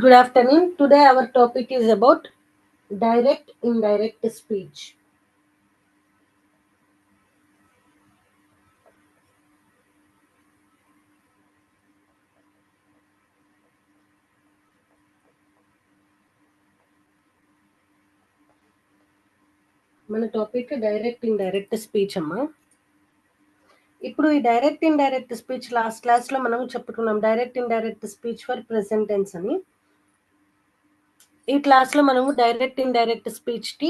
Good afternoon. Today our topic is about direct indirect speech. మన topic direct indirect speech అమ్మా. ఇప్పుడు ఈ direct indirect speech last క్లాస్లో మనం చెప్పుకున్నాం. Direct indirect speech for present tense అని. ఈ క్లాస్లో మనము డైరెక్ట్ ఇండైరెక్ట్ స్పీచ్కి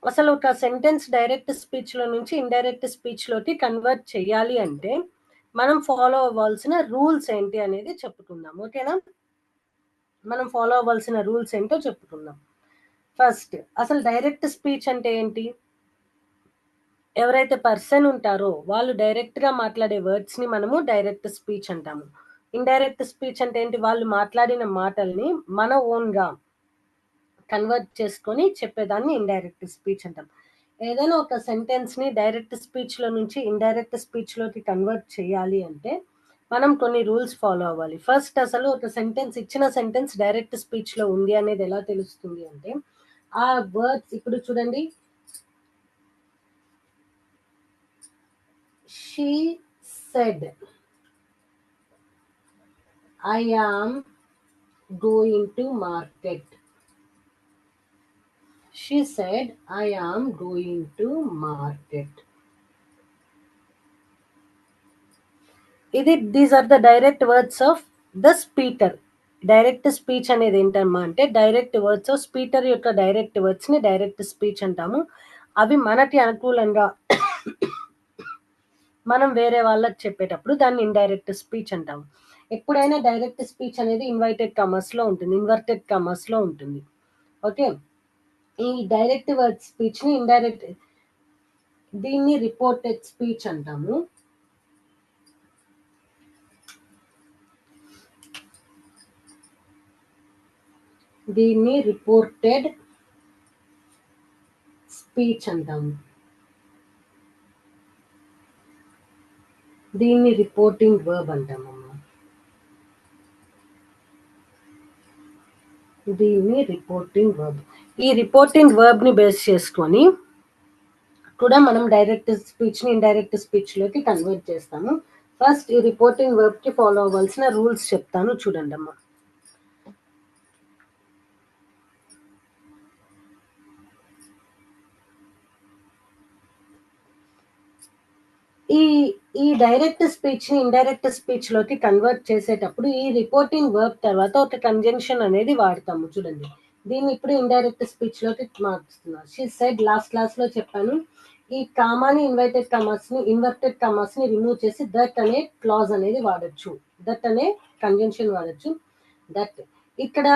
అసలు ఒక సెంటెన్స్ డైరెక్ట్ స్పీచ్లో నుంచి ఇండైరెక్ట్ స్పీచ్లోకి కన్వర్ట్ చేయాలి అంటే మనం ఫాలో అవ్వాల్సిన రూల్స్ ఏంటి అనేది చెప్పుకుందాం. ఓకేనా? మనం ఫాలో అవ్వాల్సిన రూల్స్ ఏంటో చెప్పుకుందాం. ఫస్ట్ అసలు డైరెక్ట్ స్పీచ్ అంటే ఏంటి? ఎవరైతే పర్సన్ ఉంటారో వాళ్ళు డైరెక్ట్గా మాట్లాడే వర్డ్స్ని మనము డైరెక్ట్ స్పీచ్ అంటాము. ఇండైరెక్ట్ స్పీచ్ అంటే ఏంటి? వాళ్ళు మాట్లాడిన మాటల్ని మన ఓన్గా కన్వర్ట్ చేసుకొని చెప్పేదాన్ని ఇండైరెక్ట్ స్పీచ్ అంటాం. ఏదైనా ఒక సెంటెన్స్ని డైరెక్ట్ స్పీచ్లో నుంచి ఇండైరెక్ట్ స్పీచ్లోకి కన్వర్ట్ చేయాలి అంటే మనం కొన్ని రూల్స్ ఫాలో అవ్వాలి. ఫస్ట్ అసలు ఒక సెంటెన్స్ ఇచ్చిన సెంటెన్స్ డైరెక్ట్ స్పీచ్లో ఉంది అనేది ఎలా తెలుస్తుంది అంటే ఆ వర్డ్స్ ఇప్పుడు చూడండి. She said, I am going to market. She said, I am going to market. These are the direct words of the speaker. Direct speech అనేది ఏంటమ్మా అంటే డైరెక్ట్ వర్డ్స్ స్పీకర్ యొక్క డైరెక్ట్ వర్డ్స్ని డైరెక్ట్ స్పీచ్ అంటాము. అవి మనకి అనుకూలంగా మనం వేరే వాళ్ళకి చెప్పేటప్పుడు దాన్ని ఇండైరెక్ట్ స్పీచ్ అంటాము. ఎప్పుడైనా డైరెక్ట్ స్పీచ్ అనేది ఇన్వర్టెడ్ కమర్స్లో ఉంటుంది. ఓకే, ఈ డైరెక్ట్ వర్డ్ స్పీచ్ని ఇండైరెక్ట్ దీన్ని రిపోర్టెడ్ స్పీచ్ అంటాము. దీన్ని రిపోర్టెడ్ స్పీచ్ అంటాము. దీన్ని రిపోర్టింగ్ వర్బ్ అంటామమ్మా. దీన్ని రిపోర్టింగ్ వర్బ్. ఈ రిపోర్టింగ్ వర్బ్ ని బేస్ చేసుకొని కూడా మనం డైరెక్ట్ స్పీచ్ ని ఇండైరెక్ట్ స్పీచ్ లోకి కన్వర్ట్ చేస్తాము. ఫస్ట్ ఈ రిపోర్టింగ్ వర్బ్ కి ఫాలో అవ్వాల్సిన రూల్స్ చెప్తాను, చూడండి అమ్మా. ఈ డైరెక్ట్ స్పీచ్ ని ఇండైరెక్ట్ స్పీచ్ లోకి కన్వర్ట్ చేసేటప్పుడు ఈ రిపోర్టింగ్ వర్బ్ తర్వాత ఒక కంజంక్షన్ అనేది వాడతాము. చూడండి, దీన్ని ఇప్పుడు ఇండైరెక్ట్ స్పీచ్ లోకి మార్చుతున్నారు. షీ సెడ్ లాస్ట్ క్లాస్ లో చెప్పాను. ఈ కామాని ఇన్వర్టెడ్ కమాస్ ని రిమూవ్ చేసి దట్ అనే క్లాజ్ అనేది వాడచ్చు, దట్ అనే కంజంక్షన్ వాడచ్చు. దట్ ఇక్కడ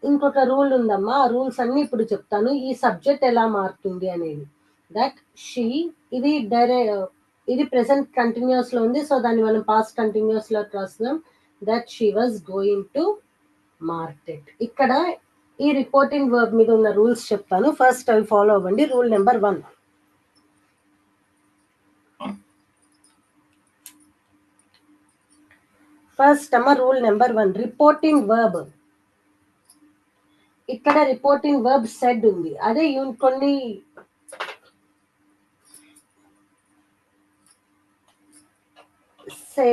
ఇంకొక రూల్ ఉందమ్మా. ఆ రూల్స్ అన్ని ఇప్పుడు చెప్తాను. ఈ సబ్జెక్ట్ ఎలా మారుతుంది అనేది. దట్ షీ ఇది ప్రెసెంట్ కంటిన్యూస్ లో ఉంది, సో దాన్ని మనం పాస్ట్ కంటిన్యూస్ లో రాస్తున్నాం. That she was going to market. ఇక్కడ ఈ రిపోర్టింగ్ వర్బ్ మీద ఉన్న రూల్స్ చెప్తాను. ఫస్ట్ అవి ఫాలో అవ్వండి. Rule number 1. ఫస్ట్ అమ్మ రూల్ నెంబర్ 1, రిపోర్టింగ్ వర్బ్. ఇక్కడ రిపోర్టింగ్ వర్బ్ సెడ్ ఉంది. అదే కొన్ని సే,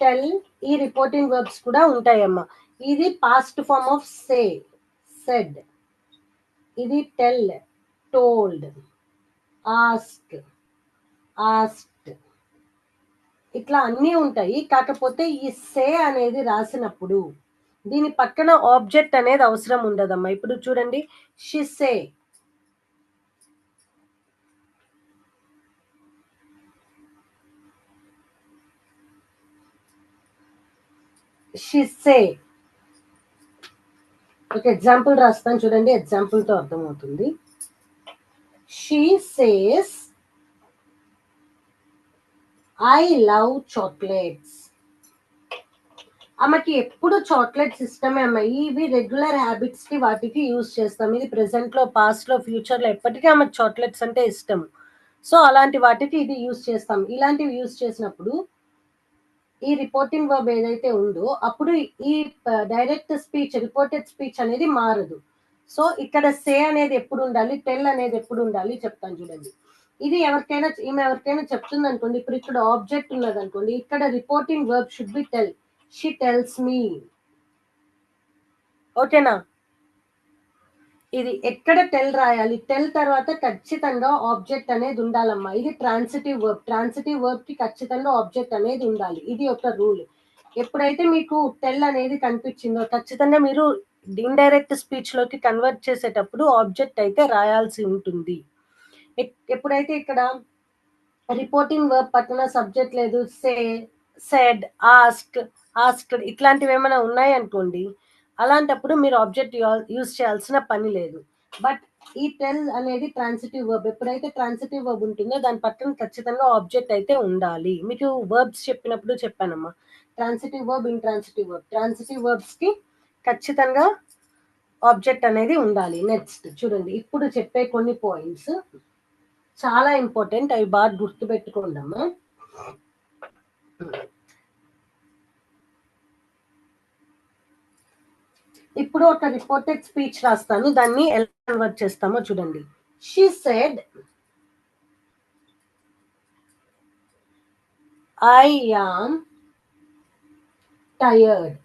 టెల్, ఈ రిపోర్టింగ్ వర్బ్స్ కూడా ఉంటాయమ్మా. ఇది past form of say, said. ఇది టెల్, టోల్డ్, ఆస్క్, ఆస్క్డ్, ఇట్లా అన్నీ ఉంటాయి. కాకపోతే ఈ సే అనేది రాసినప్పుడు దీని పక్కన ఆబ్జెక్ట్ అనేది అవసరం ఉండదమ్మా. ఇప్పుడు చూడండి, షీ సే, షీ సే. ఒక ఎగ్జాంపుల్ రాస్తాను చూడండి, ఎగ్జాంపుల్తో అర్థమవుతుంది. She says I love chocolates. ఆమెకి ఎప్పుడు చాక్లెట్స్ ఇష్టమే అమ్మ. ఇవి రెగ్యులర్ హ్యాబిట్స్ కి వాటికి యూజ్ చేస్తాం. ఇది ప్రెసెంట్ లో, పాస్ట్ లో, ఫ్యూచర్ లో ఎప్పటికీ ఆమెకి చాక్లెట్స్ అంటే ఇష్టం. సో అలాంటి వాటికి ఇది యూజ్ చేస్తాం. ఇలాంటివి యూజ్ చేసినప్పుడు ఈ రిపోర్టింగ్ వర్బ్ ఏదైతే ఉందో అప్పుడు ఈ డైరెక్ట్ స్పీచ్ రిపోర్టెడ్ స్పీచ్ అనేది మారదు. సో ఇక్కడ సే అనేది ఎప్పుడు ఉండాలి, టెల్ అనేది ఎప్పుడు ఉండాలి చెప్తాను చూడండి. ఇది ఈమె ఎవరికైనా చెప్తుంది అనుకోండి, ఇప్పుడు ఇక్కడ ఆబ్జెక్ట్ ఉన్నది అనుకోండి, ఇక్కడ reporting verb should be tell. She tells me. ఓకేనా? ఇది ఎక్కడ టెల్ రాయాలి, టెల్ తర్వాత ఖచ్చితంగా ఆబ్జెక్ట్ అనేది ఉండాలమ్మా. ఇది ట్రాన్సిటివ్ వర్బ్. ట్రాన్సిటివ్ వర్బ్ కి ఖచ్చితంగా ఆబ్జెక్ట్ అనేది ఉండాలి. ఇది ఒక రూల్. ఎప్పుడైతే మీకు టెల్ అనేది కనిపించిందో ఖచ్చితంగా మీరు ఇండైరెక్ట్ స్పీచ్ లోకి కన్వర్ట్ చేసేటప్పుడు ఆబ్జెక్ట్ అయితే రాయాల్సి ఉంటుంది. ఎప్పుడైతే ఇక్కడ రిపోర్టింగ్ వర్బ్ పక్కన సబ్జెక్ట్ లేదు, సే, సెడ్, ఆస్క్డ్ ఇట్లాంటివి ఏమైనా ఉన్నాయి అనుకోండి, అలాంటప్పుడు మీరు ఆబ్జెక్ట్ యూజ్ చేయాల్సిన పని లేదు. బట్ ఈ టెల్ అనేది ట్రాన్సిటివ్ వర్బ్. ఎప్పుడైతే ట్రాన్సిటివ్ వర్బ్ ఉంటుందో దాని పక్కన ఖచ్చితంగా ఆబ్జెక్ట్ అయితే ఉండాలి. మీకు వర్బ్స్ చెప్పినప్పుడు చెప్పానమ్మా, transitive verb, intransitive verb. Transitive verbs కి ఖచ్చితంగా ఆబ్జెక్ట్ అనేది ఉండాలి. నెక్స్ట్ చూడండి, ఇప్పుడు చెప్పే కొన్ని పాయింట్స్ చాలా ఇంపార్టెంట్, అవి బాగా గుర్తు పెట్టుకోండమ్మా. ఇప్పుడు ఒక రిపోర్టెడ్ స్పీచ్ రాస్తాను, దాన్ని ఎలా కన్వర్ట్ చేస్తామో చూడండి. She said I am tired.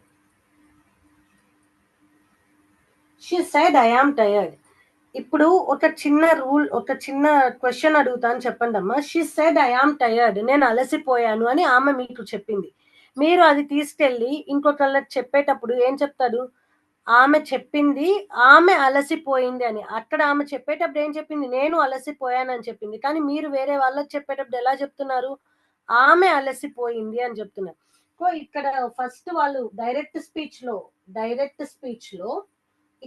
She said I am tired. ఇప్పుడు ఒక చిన్న రూల్, ఒక చిన్న క్వశ్చన్ అడుగుతాను, చెప్పండి అమ్మా. She said I am tired, నేను అలసిపోయాను అని ఆమె మీకు చెప్పింది. మీరు అది తీసుకెళ్ళి ఇంకొకళ్ళకి చెప్పేటప్పుడు ఏం చెప్తారు? ఆమె చెప్పింది ఆమె అలసిపోయింది అని. అక్కడ ఆమె చెప్పేటప్పుడు ఏం చెప్పింది? నేను అలసిపోయానని చెప్పింది. కానీ మీరు వేరే వాళ్ళకి చెప్పేటప్పుడు ఎలా చెప్తున్నారు? ఆమె అలసిపోయింది అని చెప్తున్నారు. సో ఇక్కడ ఫస్ట్ వాళ్ళు డైరెక్ట్ స్పీచ్ లో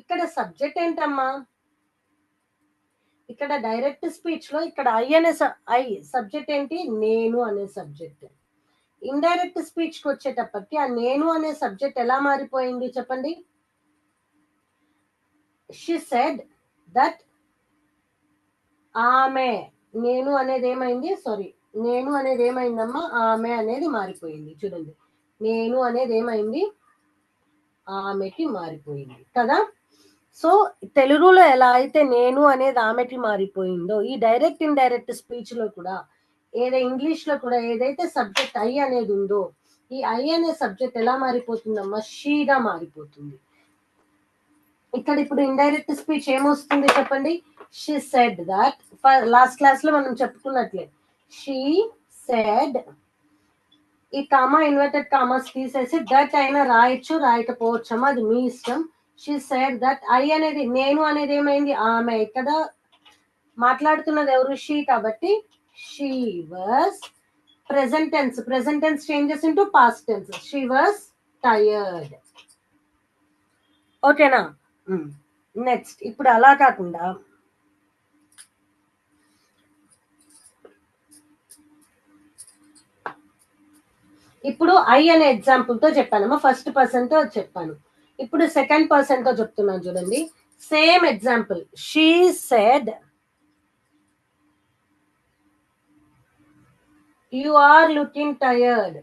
ఇక్కడ సబ్జెక్ట్ ఏంటమ్మా? ఇక్కడ డైరెక్ట్ స్పీచ్ లో ఇక్కడ ఐ సబ్జెక్ట్ ఏంటి? నేను అనే సబ్జెక్ట్. ఇండైరెక్ట్ స్పీచ్ కి వచ్చేటప్పటికి ఆ నేను అనే సబ్జెక్ట్ ఎలా మారిపోయింది చెప్పండి? షీ సెడ్ దట్ ఆమె, నేను అనేది ఏమైంది? నేను అనేది ఏమైందమ్మా? ఆమె అనేది మారిపోయింది. చూడండి, నేను అనేది ఏమైంది? ఆమెకి మారిపోయింది కదా. సో తెలుగులో ఎలా అయితే నేను అనేది ఆమెకి మారిపోయిందో, ఈ డైరెక్ట్ ఇండైరెక్ట్ స్పీచ్ లో కూడా ఇంగ్లీష్ లో కూడా ఏదైతే సబ్జెక్ట్ ఐ అనేది ఉందో, ఈ ఐ అనే సబ్జెక్ట్ ఎలా మారిపోతుందమ్మా? షీగా మారిపోతుంది. ఇక్కడ ఇప్పుడు ఇండైరెక్ట్ స్పీచ్ ఏమొస్తుంది చెప్పండి? She said that, last class లో మనం చెప్పుకున్నట్లే, షీ సెడ్, ఈ కామా ఇన్వర్టెడ్ కామాస్ తీసేసి దట్ అయినా రాయొచ్చు, రాయకపోవచ్చమ్మా, అది మీ ఇష్టం. షీ సెడ్ దట్ ఐ అనేది, నేను అనేది ఏమైంది? ఆమె. ఇక్కడ మాట్లాడుతున్నది ఎవరు? షీ. కాబట్టి she was, present tense changes into past tense, she was tired. ఓకేనా? నెక్స్ట్ ఇప్పుడు అలా కాకుండా ఇప్పుడు ఐ అనే ఎగ్జాంపుల్ తో చెప్పానమ్మా, ఫస్ట్ పర్సన్ తో చెప్పాను. ఇప్పుడు సెకండ్ పర్సన్ తో చెప్తున్నాను చూడండి. Same example, she said you are looking tired.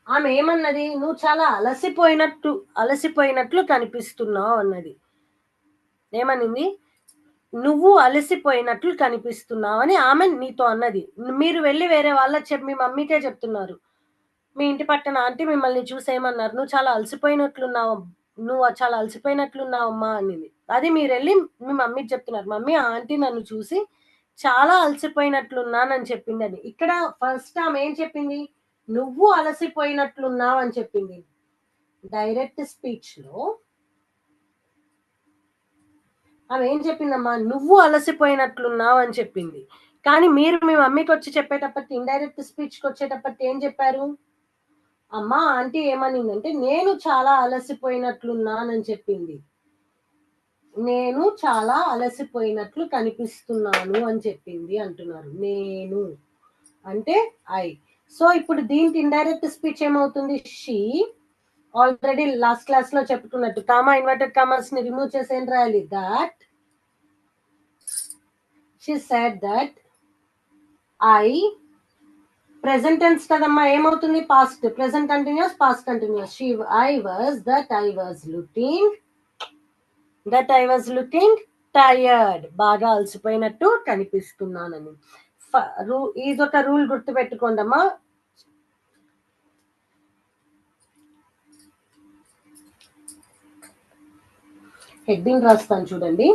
ఆమె ఏమన్నది? నువ్వు చాలా అలసిపోయినట్లు కనిపిస్తున్నావు అన్నది. ఏమనింది? నువ్వు అలసిపోయినట్లు కనిపిస్తున్నావు అని ఆమె నీతో అన్నది. మీరు వెళ్ళి వేరే వాళ్ళకి మీ మమ్మీకే చెప్తున్నారు. మీ ఇంటి పక్కన ఆంటీ మిమ్మల్ని చూసి ఏమన్నారు? నువ్వు చాలా అలసిపోయినట్లున్నావమ్మా అనింది. అది మీరు వెళ్ళి మీ మమ్మీకి చెప్తున్నారు. మమ్మీ, ఆంటీ నన్ను చూసి చాలా అలసిపోయినట్లున్నానని చెప్పింది అని. ఇక్కడ ఫస్ట్ ఆమె ఏం చెప్పింది? నువ్వు అలసిపోయినట్లున్నావు అని చెప్పింది. డైరెక్ట్ స్పీచ్ లో ఆమె ఏం చెప్పిందమ్మా? నువ్వు అలసిపోయినట్లున్నావు అని చెప్పింది. కానీ మీరు మీ మమ్మీకి వచ్చి చెప్పేటప్పటికి, ఇండైరెక్ట్ స్పీచ్కి వచ్చేటప్పటికి ఏం చెప్పారు? అమ్మా, ఆంటీ ఏమనిందంటే నేను చాలా అలసిపోయినట్లున్నానని చెప్పింది. నేను చాలా అలసిపోయినట్లు కనిపిస్తున్నాను అని చెప్పింది అంటున్నారు. నేను అంటే ఐ. సో ఇప్పుడు దీనికి ఇండైరెక్ట్ స్పీచ్ ఏమవుతుంది? షీ. ఆల్రెడీ లాస్ట్ క్లాస్ లో చెప్పుకున్నట్టు కామా ఇన్వర్టెడ్ కామర్స్ ని రిమూవ్ చేసి ఏం రాయాలి? That. She said that I present tense కదమ్మా, ఏమవుతుంది? Past. Present continuous, past continuous. I was looking tired. బాగా అలసిపోయినట్టు కనిపిస్తున్నానని. ఇదొక రూల్ గుర్తు పెట్టుకోండమ్మా. హెడ్డింగ్ రాస్తాను చూడండి.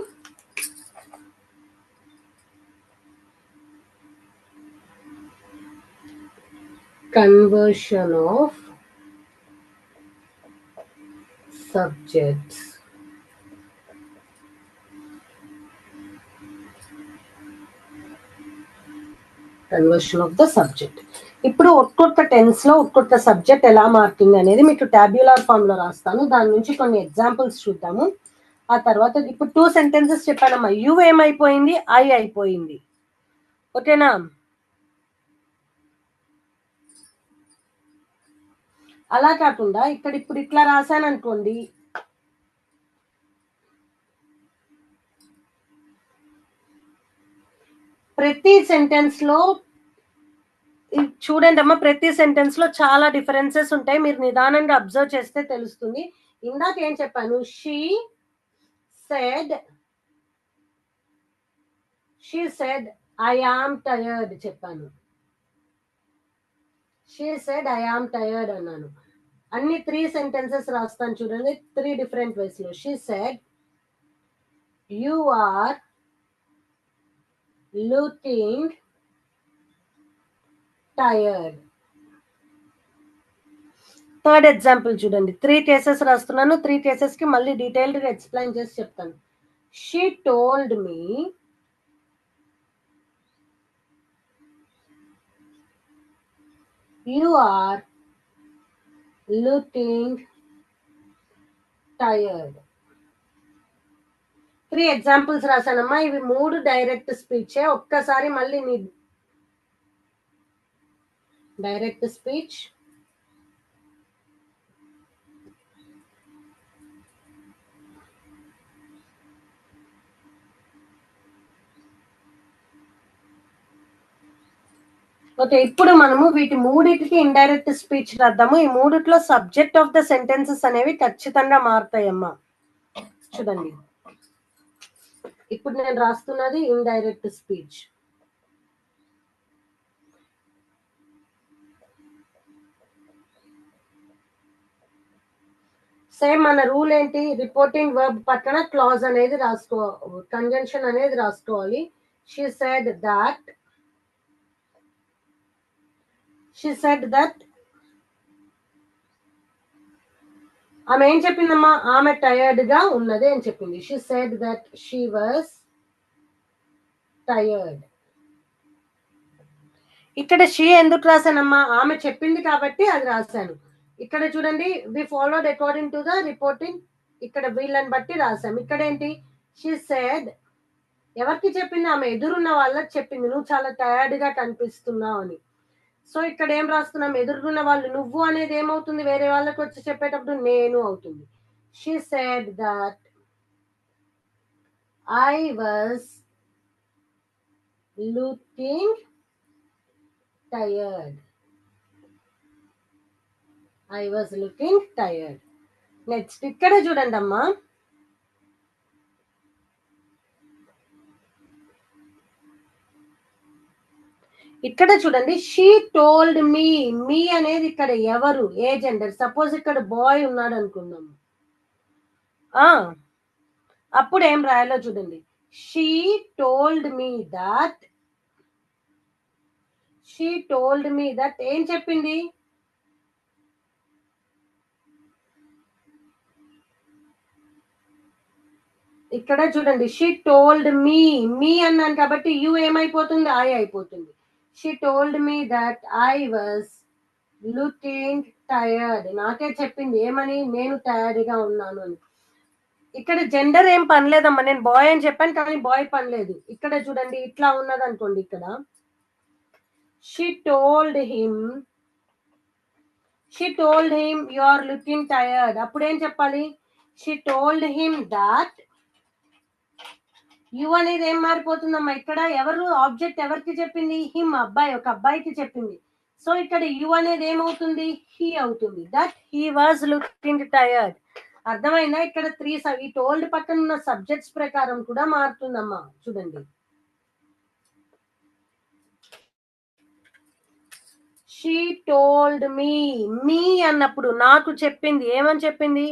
Conversion of subjects. Conversion of the subject. ఇప్పుడు ఒక్కొక్క టెన్స్ లో ఒక్కొక్క సబ్జెక్ట్ ఎలా మారుతుంది అనేది మీకు టాబ్యులర్ ఫామ్ లో రాస్తాను. దాని నుంచి కొన్ని ఎగ్జాంపుల్స్ చూద్దాము. ఆ తర్వాత ఇప్పుడు 2 సెంటెన్సెస్ చెప్పానమ్మా. యు ఏమైపోయింది? ఐ అయిపోయింది. ఓకేనా? అలా కాకుండా ఇక్కడ ఇప్పుడు ఇట్లా రాశాను అనుకోండి. ప్రతి సెంటెన్స్ లో చూడండి అమ్మా, ప్రతి సెంటెన్స్ లో చాలా డిఫరెన్సెస్ ఉంటాయి. మీరు నిదానంగా అబ్జర్వ్ చేస్తే తెలుస్తుంది. ఇందాక ఏం చెప్పాను? She said I am tired చెప్పాను. She said I am tired అన్నాను. అన్ని 3 సెంటెన్సెస్ రాస్తాను చూడండి, 3 డిఫరెంట్ వేస్ లో. She said you are looking tired. Third example చూడండి. 3 కేసెస్ రాస్తున్నాను. 3 కేసెస్ కి మళ్ళీ డీటెయిల్డ్ గా ఎక్స్ప్లెయిన్ చేసి చెప్తాను. She told me you are looking tired. 3 examples రాశానమ్మా. ఇవి 3 డైరెక్ట్ స్పీచే. ఒక్కసారి మళ్ళీ నీ డైరెక్ట్ స్పీచ్, ఓకే. ఇప్పుడు మనము వీటి మూడిటికి ఇండైరెక్ట్ స్పీచ్ రాద్దాము. ఈ మూడిట్లో సబ్జెక్ట్ ఆఫ్ ద సెంటెన్సెస్ అనేవి ఖచ్చితంగా మారుతాయమ్మా. చూడండి, ఇప్పుడు నేను రాస్తున్నది ఇండైరెక్ట్ స్పీచ్. సేమ్ మన రూల్ ఏంటి? రిపోర్టింగ్ వర్బ్ పక్కన క్లాజ్ అనేది కంజంక్షన్ అనేది రాసుకోవాలి. షీ సెడ్ దట్ ఆమె ఏం చెప్పిందమ్మా? ఆమె టయర్డ్ గా ఉన్నది అని చెప్పింది. She said that she was tired. ఇక్కడ షీ ఎందుకు రాశానమ్మా? ఆమె చెప్పింది కాబట్టి అది రాశాను. ఇక్కడ చూడండి, we followed according to the reporting. ఇక్కడ వీళ్ళని బట్టి రాశాం. ఇక్కడ ఏంటి? షీ సెడ్ ఎవరికి చెప్పింది? ఆమె ఎదురున్న వాళ్ళకి చెప్పింది, నువ్వు చాలా టయర్డ్ గా కనిపిస్తున్నావు అని. సో ఇక్కడ ఏం రాస్తున్నాం? ఎదురున్న వాళ్ళు. నువ్వు అనేది ఏమవుతుంది? వేరే వాళ్ళకి వచ్చి చెప్పేటప్పుడు నేను అవుతుంది. She said that I was looking tired. I was looking tired. Next ఇక్కడ చూడండి అమ్మా, ఇక్కడ చూడండి. షీ టోల్డ్ మీ. మీ అనేది ఇక్కడ ఎవరు? ఏ జెండర్? సపోజ్ ఇక్కడ బాయ్ ఉన్నాడు అనుకుందాం. అప్పుడు ఏం రాయాలో చూడండి. షీ టోల్డ్ మీ దట్ ఏం చెప్పింది? ఇక్కడ చూడండి, షీ టోల్డ్ మీ అన్నాను కాబట్టి యు ఏమైపోతుంది? ఐ అయిపోతుంది. She told me that I was looking tired. నాకే చెప్పింది ఏమని? నేను టయర్డ్ గా ఉన్నాను అని. ఇక్కడ జెండర్ ఏం పనిలేదమ్మా. నేను బాయ్ అని చెప్పాను కానీ బాయ్ పనిలేదు. ఇక్కడ చూడండి, ఇట్లా ఉన్నది అనుకోండి. ఇక్కడ she told him you are looking tired. అప్పుడు ఏం చెప్పాలి? She told him that you అనేది ఏం మారిపోతుందమ్మా ఇక్కడ? ఎవరు ఆబ్జెక్ట్ ఎవరికి చెప్పింది? హిమ్, అబ్బాయి, ఒక అబ్బాయికి చెప్పింది. సో ఇక్కడ యు అనేది ఏమవుతుంది? హీ అవుతుంది. That he was looking tired. అర్థమైందా? ఇక్కడ ఈ టోల్డ్ పక్కన ఉన్న సబ్జెక్ట్స్ ప్రకారం కూడా మారుతుందమ్మా. చూడండి, షీ టోల్డ్ మీ అన్నప్పుడు నాకు చెప్పింది. ఏమని చెప్పింది?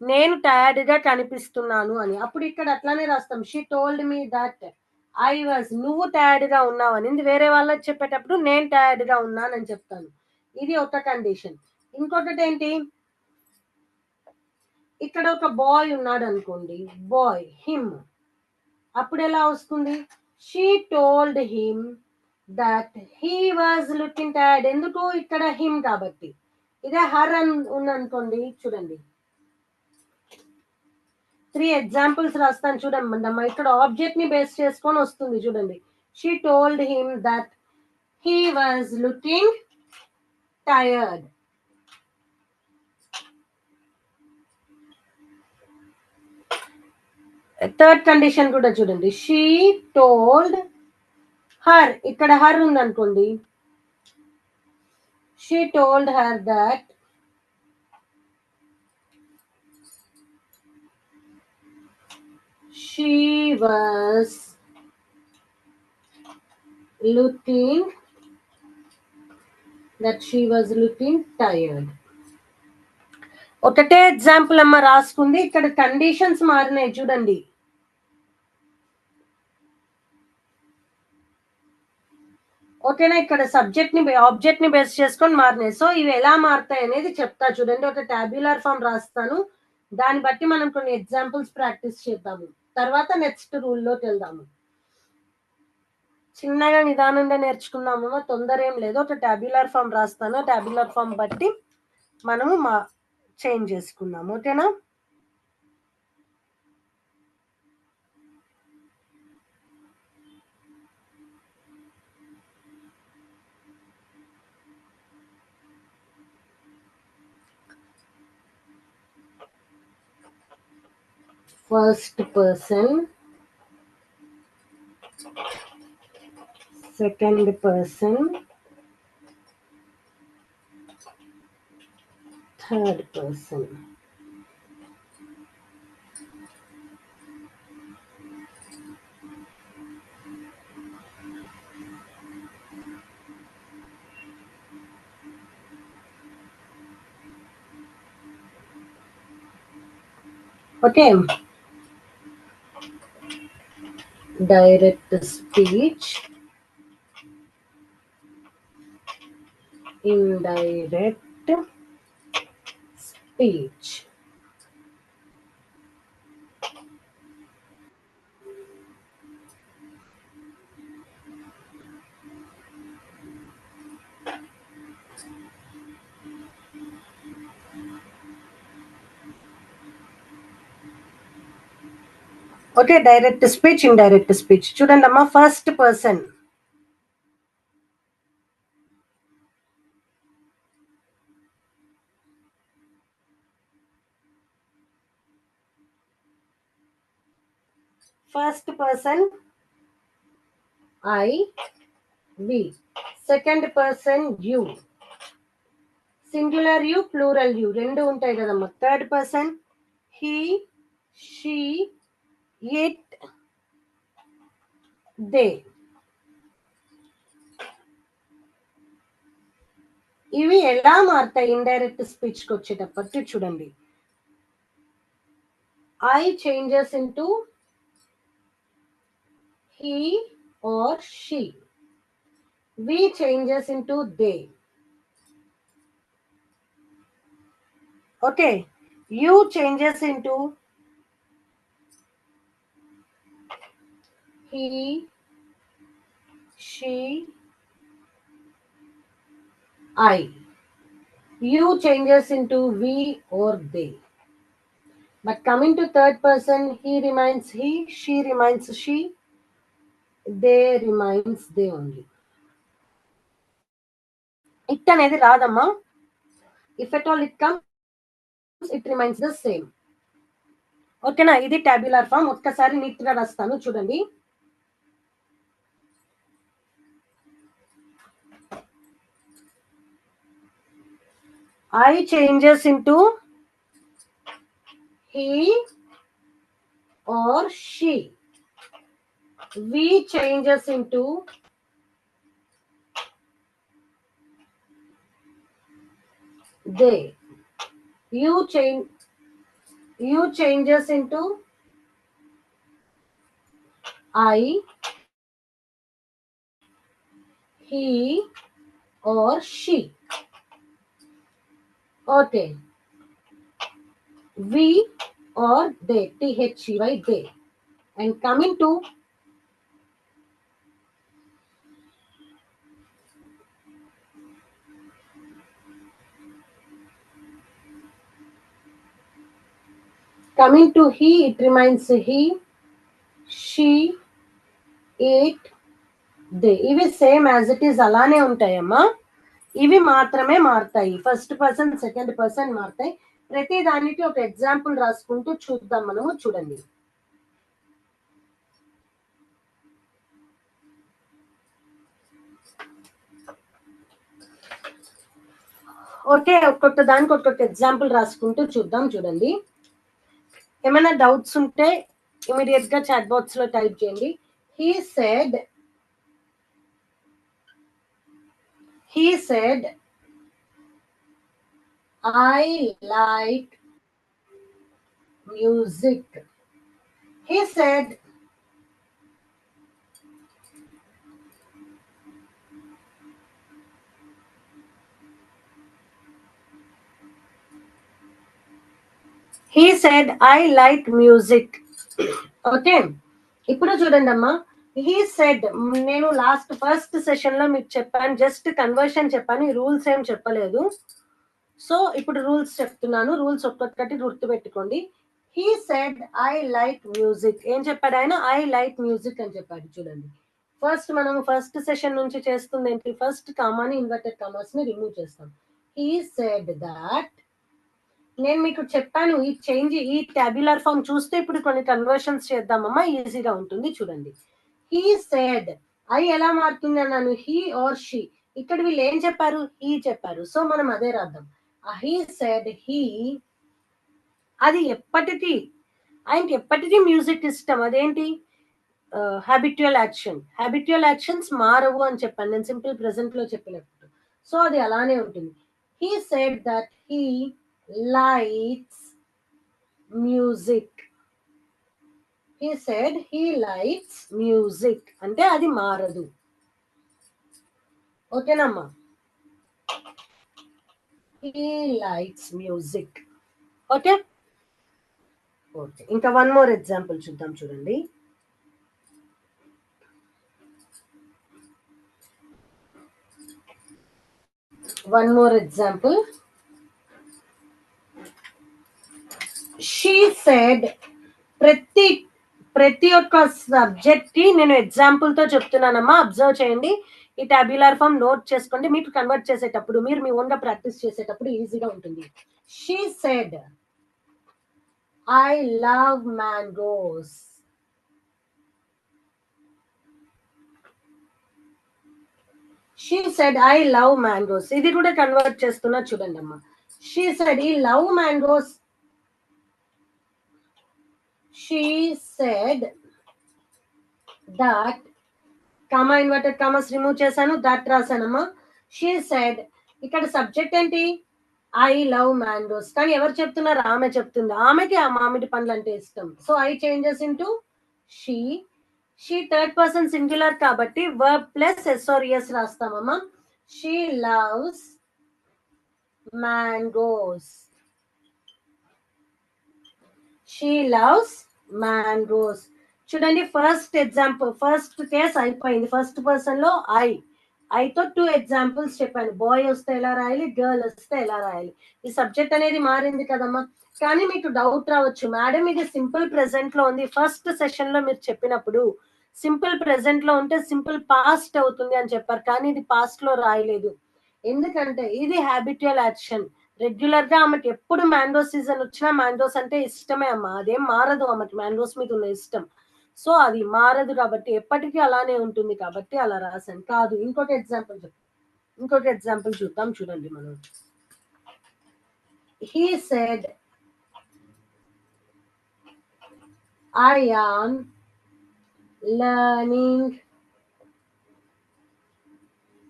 నేను టయర్డ్ గా కనిపిస్తున్నాను అని. అప్పుడు ఇక్కడ అట్లానే రాస్తాం, she told me that I was, నువ్వు టయర్డ్ గా ఉన్నావు అని. వేరే వాళ్ళకి చెప్పేటప్పుడు నేను టయర్డ్ గా ఉన్నానని చెప్తాను. ఇది ఒక కండిషన్. ఇంకొకటి ఏంటి? ఇక్కడ ఒక బాయ్ ఉన్నాడు అనుకోండి, బాయ్, హిమ్. అప్పుడు ఎలా వస్తుంది? She told him that he was looking tired. ఎందుకు? ఇక్కడ హిమ్ కాబట్టి. ఇదే హర్ అని ఉందనుకోండి, చూడండి 3 ఎగ్జాంపుల్స్ రాస్తాను చూడండి. ఇక్కడ ఆబ్జెక్ట్ ని బేస్ చేసుకొని వస్తుంది చూడండి. She told him that he was looking tired. Third condition కూడా చూడండి, షీ టోల్డ్ హర్. ఇక్కడ హర్ ఉందనుకోండి, she told her that she was looking tired. ఒకటే ఎగ్జాంపుల్ అమ్మ రాసుకుంది, ఇక్కడ కండిషన్స్ మారినాయి చూడండి. ఓకేనా? ఇక్కడ సబ్జెక్ట్ ని ఆబ్జెక్ట్ ని బేస్ చేసుకొని మారినాయి. సో ఇవి ఎలా మారుతాయి అనేది చెప్తా చూడండి. ఒక టాబ్యులర్ ఫామ్ రాస్తాను, దాన్ని బట్టి మనం కొన్ని ఎగ్జాంపుల్స్ ప్రాక్టీస్ చేద్దాము. తర్వాత నెక్స్ట్ రూల్లోకి వెళ్దాము. చిన్నగా నిదానంగా నేర్చుకుందాము, తొందర ఏం లేదు. ఒక టాబ్యులర్ ఫామ్ రాస్తాను, టాబ్యులర్ ఫామ్ బట్టి మనము చేంజ్ చేసుకుందాం. ఓకేనా? First person, second person, third person. Okay, direct speech, indirect speech. Okay, direct speech, indirect speech. చూడండి అమ్మా, first person, first person I, we. Second person you, singular you, plural you రెండు ఉంటాయి కదమ్మా. Third person he, she, it, they. ఇవి ఎలా మారుతాయి indirect speech కి వచ్చేటప్పటికి? చూడండి, I changes into he or she, we changes into they. Okay, you changes into he, she, I. You changes into we or they. But coming to third person, he remains he, she remains she, they remains they only. It అనేది రాదమ్మా. If at all it comes, it remains the same. ఓకేనా? ఇది tabular form. ఒక్కసారి neat గా రాస్తాను చూడండి. I changes into he or she. We changes into they. You changes into I, he or she. Okay. We or they. THEY, they. And coming to he, it remains he, she, it, they. ఇవి same as it is అలానే ఉంటాయమ్మా. ఇవి మాత్రమే మారుతాయి. First person second person మారుతాయి. ప్రతి దానికి ఒక example రాసుకుంటూ చూద్దాం మనము. చూడండి. ఓకే, ఒక్కొక్క దానికి ఒక్కొక్క ఎగ్జాంపుల్ రాసుకుంటూ చూద్దాం. చూడండి. ఏమైనా డౌట్స్ ఉంటే ఇమీడియట్ గా చాట్ బాక్స్ లో టైప్ చేయండి. He said I like music. He said I like music. Okay, ఇప్పుడు చూడండి అమ్మా. హీ సెడ్, నేను ఫస్ట్ సెషన్ లో మీకు చెప్పాను, జస్ట్ కన్వర్షన్ చెప్పాను, ఈ రూల్స్ ఏం చెప్పలేదు. సో ఇప్పుడు రూల్స్ చెప్తున్నాను. రూల్స్ ఒక్కొక్కటి గుర్తుపెట్టుకోండి. He said I like music. ఏం చెప్పాడు ఆయన? ఐ లైక్ మ్యూజిక్ అని చెప్పాడు. చూడండి, ఫస్ట్ మనం ఫస్ట్ సెషన్ నుంచి చేస్తుంది ఏంటి? ఫస్ట్ కామాని ఇన్వర్టెడ్ కామాస్ ని రిమూవ్ చేస్తాం. హీ సెడ్ దాట్, నేను మీకు చెప్పాను ఈ చేంజ్, ఈ టాబ్యులర్ ఫామ్ చూస్తే ఇప్పుడు కొన్ని కన్వర్షన్స్ చేద్దామమ్మా, ఈజీగా ఉంటుంది. చూడండి. హీ సెడ్, ఐ ఎలా మారుతుంది అన్నాను? He or she. ఇక్కడ వీళ్ళు ఏం చెప్పారు? హీ చెప్పారు. సో మనం అదే రాద్దాం. హీ సెడ్ హీ, అది ఎప్పటికీ, ఆయనకి ఎప్పటికీ మ్యూజిక్ ఇష్టం. అదేంటి? హ్యాబిట్యువల్ యాక్షన్. హ్యాబిట్యువల్ యాక్షన్స్ మారవు అని చెప్పాను నేను సింపుల్ ప్రెసెంట్ లో చెప్పినప్పుడు. సో అది అలానే ఉంటుంది. He said that he likes music. He said he likes music. అంటే అది మారదు. ఓకేనమ్మా? He likes music. Okay, okay. ఇంకా వన్ మోర్ ఎగ్జాంపుల్ చూద్దాం. చూడండి. One more example. She said, ప్రతి ఒక్క సబ్జెక్ట్ కి నేను ఎగ్జాంపుల్ తో చెప్తున్నానమ్మా, అబ్జర్వ్ చేయండి. ఈ టాబ్యులర్ ఫామ్ నోట్ చేసుకోండి. మీకు కన్వర్ట్ చేసేటప్పుడు, మీరు మీ ఓన్ గా ప్రాక్టీస్ చేసేటప్పుడు ఈజీగా ఉంటుంది. She said I love mangoes. She said I love mangoes. ఇది కూడా కన్వర్ట్ చేస్తున్నా చూడండి అమ్మా. షీ సెడ్ ఈ love mangoes. She said that, comma inverted commas remove చేశాను, దట్ రాశానమ్మా. షీ సెడ్, ఇక్కడ సబ్జెక్ట్ ఏంటి? I love mangoes. కానీ ఎవరు చెప్తున్నారు? ఆమె చెప్తుంది. ఆమెకి ఆ మామిడి పండ్లు అంటే ఇష్టం. So I changes into she. She third person singular కాబట్టి వర్బ్ ప్లస్ ఎస్ఆర్ఎస్ రాస్తామమ్మా. She loves mangoes. She loves mangoes. చూడండి, ఫస్ట్ ఎగ్జాంపుల్, ఫస్ట్ కేస్ అయిపోయింది. ఫస్ట్ పర్సన్ లో ఐతో 2 ఎగ్జాంపుల్స్ చెప్పాను. బాయ్ వస్తే ఎలా రాయాలి, గర్ల్ వస్తే ఎలా రాయాలి. ఈ సబ్జెక్ట్ అనేది మారింది కదమ్మా. కానీ మీకు డౌట్ రావచ్చు, మేడం ఇది సింపుల్ ప్రెసెంట్ లో ఉంది. ఫస్ట్ సెషన్ లో మీరు చెప్పినప్పుడు సింపుల్ ప్రెసెంట్ లో ఉంటే సింపుల్ పాస్ట్ అవుతుంది అని చెప్పారు, కానీ ఇది పాస్ట్ లో రాయలేదు. ఎందుకంటే ఇది హ్యాబిట్యువల్ యాక్షన్. రెగ్యులర్ గా ఆమెకి ఎప్పుడు మ్యాంగో సీజన్ వచ్చినా మ్యాంగోస్ అంటే ఇష్టమే అమ్మా. అదేం మారదు, ఆమెకి మ్యాంగోస్ మీద ఉన్న ఇష్టం. సో అది మారదు కాబట్టి ఎప్పటికీ అలానే ఉంటుంది కాబట్టి అలా రాశాను. కాదు, ఇంకొక ఎగ్జాంపుల్ చూద్దాం చూడండి మనం. He said, I am learning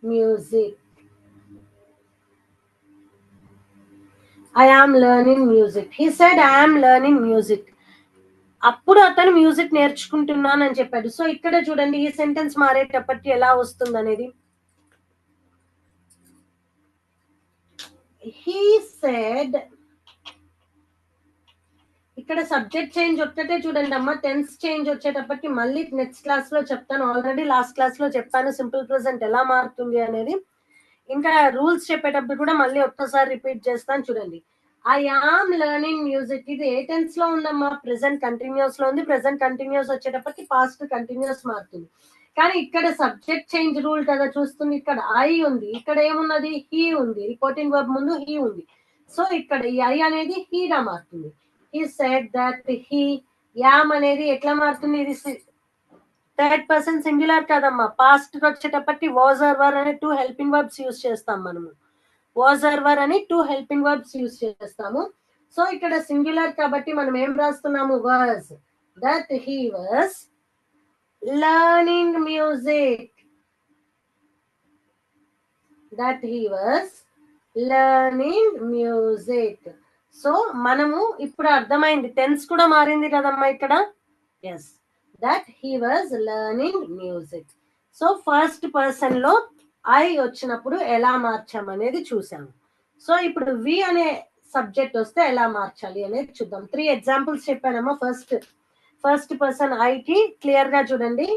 music. I am learning music. He said, I am learning music. అప్పుడు అతను మ్యూజిక్ నేర్చుకుంటున్నాను అని చెప్పాడు. సో ఇక్కడ చూడండి ఈ సెంటెన్స్ మారేటప్పటికి ఎలా వస్తుంది అనేది. He said, ఇక్కడ సబ్జెక్ట్ చేంజ్ ఒక్కటే చూడండి అమ్మా. టెన్స్ చేంజ్ వచ్చేటప్పటికి మళ్ళీ నెక్స్ట్ క్లాస్ లో చెప్తాను. ఆల్రెడీ లాస్ట్ క్లాస్ లో చెప్పాను సింపుల్ ప్రెసెంట్ ఎలా మారుతుంది అనేది. ఇంకా రూల్స్ చెప్పేటప్పుడు కూడా మళ్ళీ ఒక్కసారి రిపీట్ చేస్తాను చూడండి. ఐ ఆమ్ లెర్నింగ్ మ్యూజిక్, ఇది ఏ టెన్స్ లో ఉందమ్మా? ప్రెసెంట్ కంటిన్యూస్ లో ఉంది. ప్రెసెంట్ కంటిన్యూస్ వచ్చేటప్పటికి పాస్ట్ కంటిన్యూస్ మారుతుంది. కానీ ఇక్కడ సబ్జెక్ట్ చేంజ్ రూల్ కదా చూస్తుంది. ఇక్కడ ఐ ఉంది, ఇక్కడ ఏమున్నది? హీ ఉంది. రిపోర్టింగ్ వర్బ్ ముందు హీ ఉంది. సో ఇక్కడ ఈ ఐ అనేది హీగా మారుతుంది. He said that he. Yam అనేది ఎట్లా మారుతుంది? ఇది థర్డ్ పర్సన్ సింగులర్ కదమ్మా. పాస్ట్ వచ్చేటప్పటికి వాజ్ ఆర్ వర్ అనే 2 హెల్పింగ్ వర్బ్స్ యూజ్ చేస్తాం మనము. వాజ్ ఆర్ వర్ అని 2 హెల్పింగ్ వర్బ్స్ యూజ్ చేస్తాము. సో ఇక్కడ సింగులర్ కాబట్టి మనం ఏం రాస్తున్నాము? Was. That he was learning music. That he was learning music. So మనము ఇప్పుడు అర్థమైంది, టెన్స్ కూడా మారింది కదమ్మా ఇక్కడ. Yes, that he was learning music. So first person లో ఐ వచ్చినప్పుడు ఎలా మార్చామనేది చూసాము. సో ఇప్పుడు వి అనే సబ్జెక్ట్ వస్తే ఎలా మార్చాలి అనేది చూద్దాం. 3 ఎగ్జాంపుల్స్ చెప్పానమ్మా. ఫస్ట్ పర్సన్ ఐకి క్లియర్ గా చూడండి.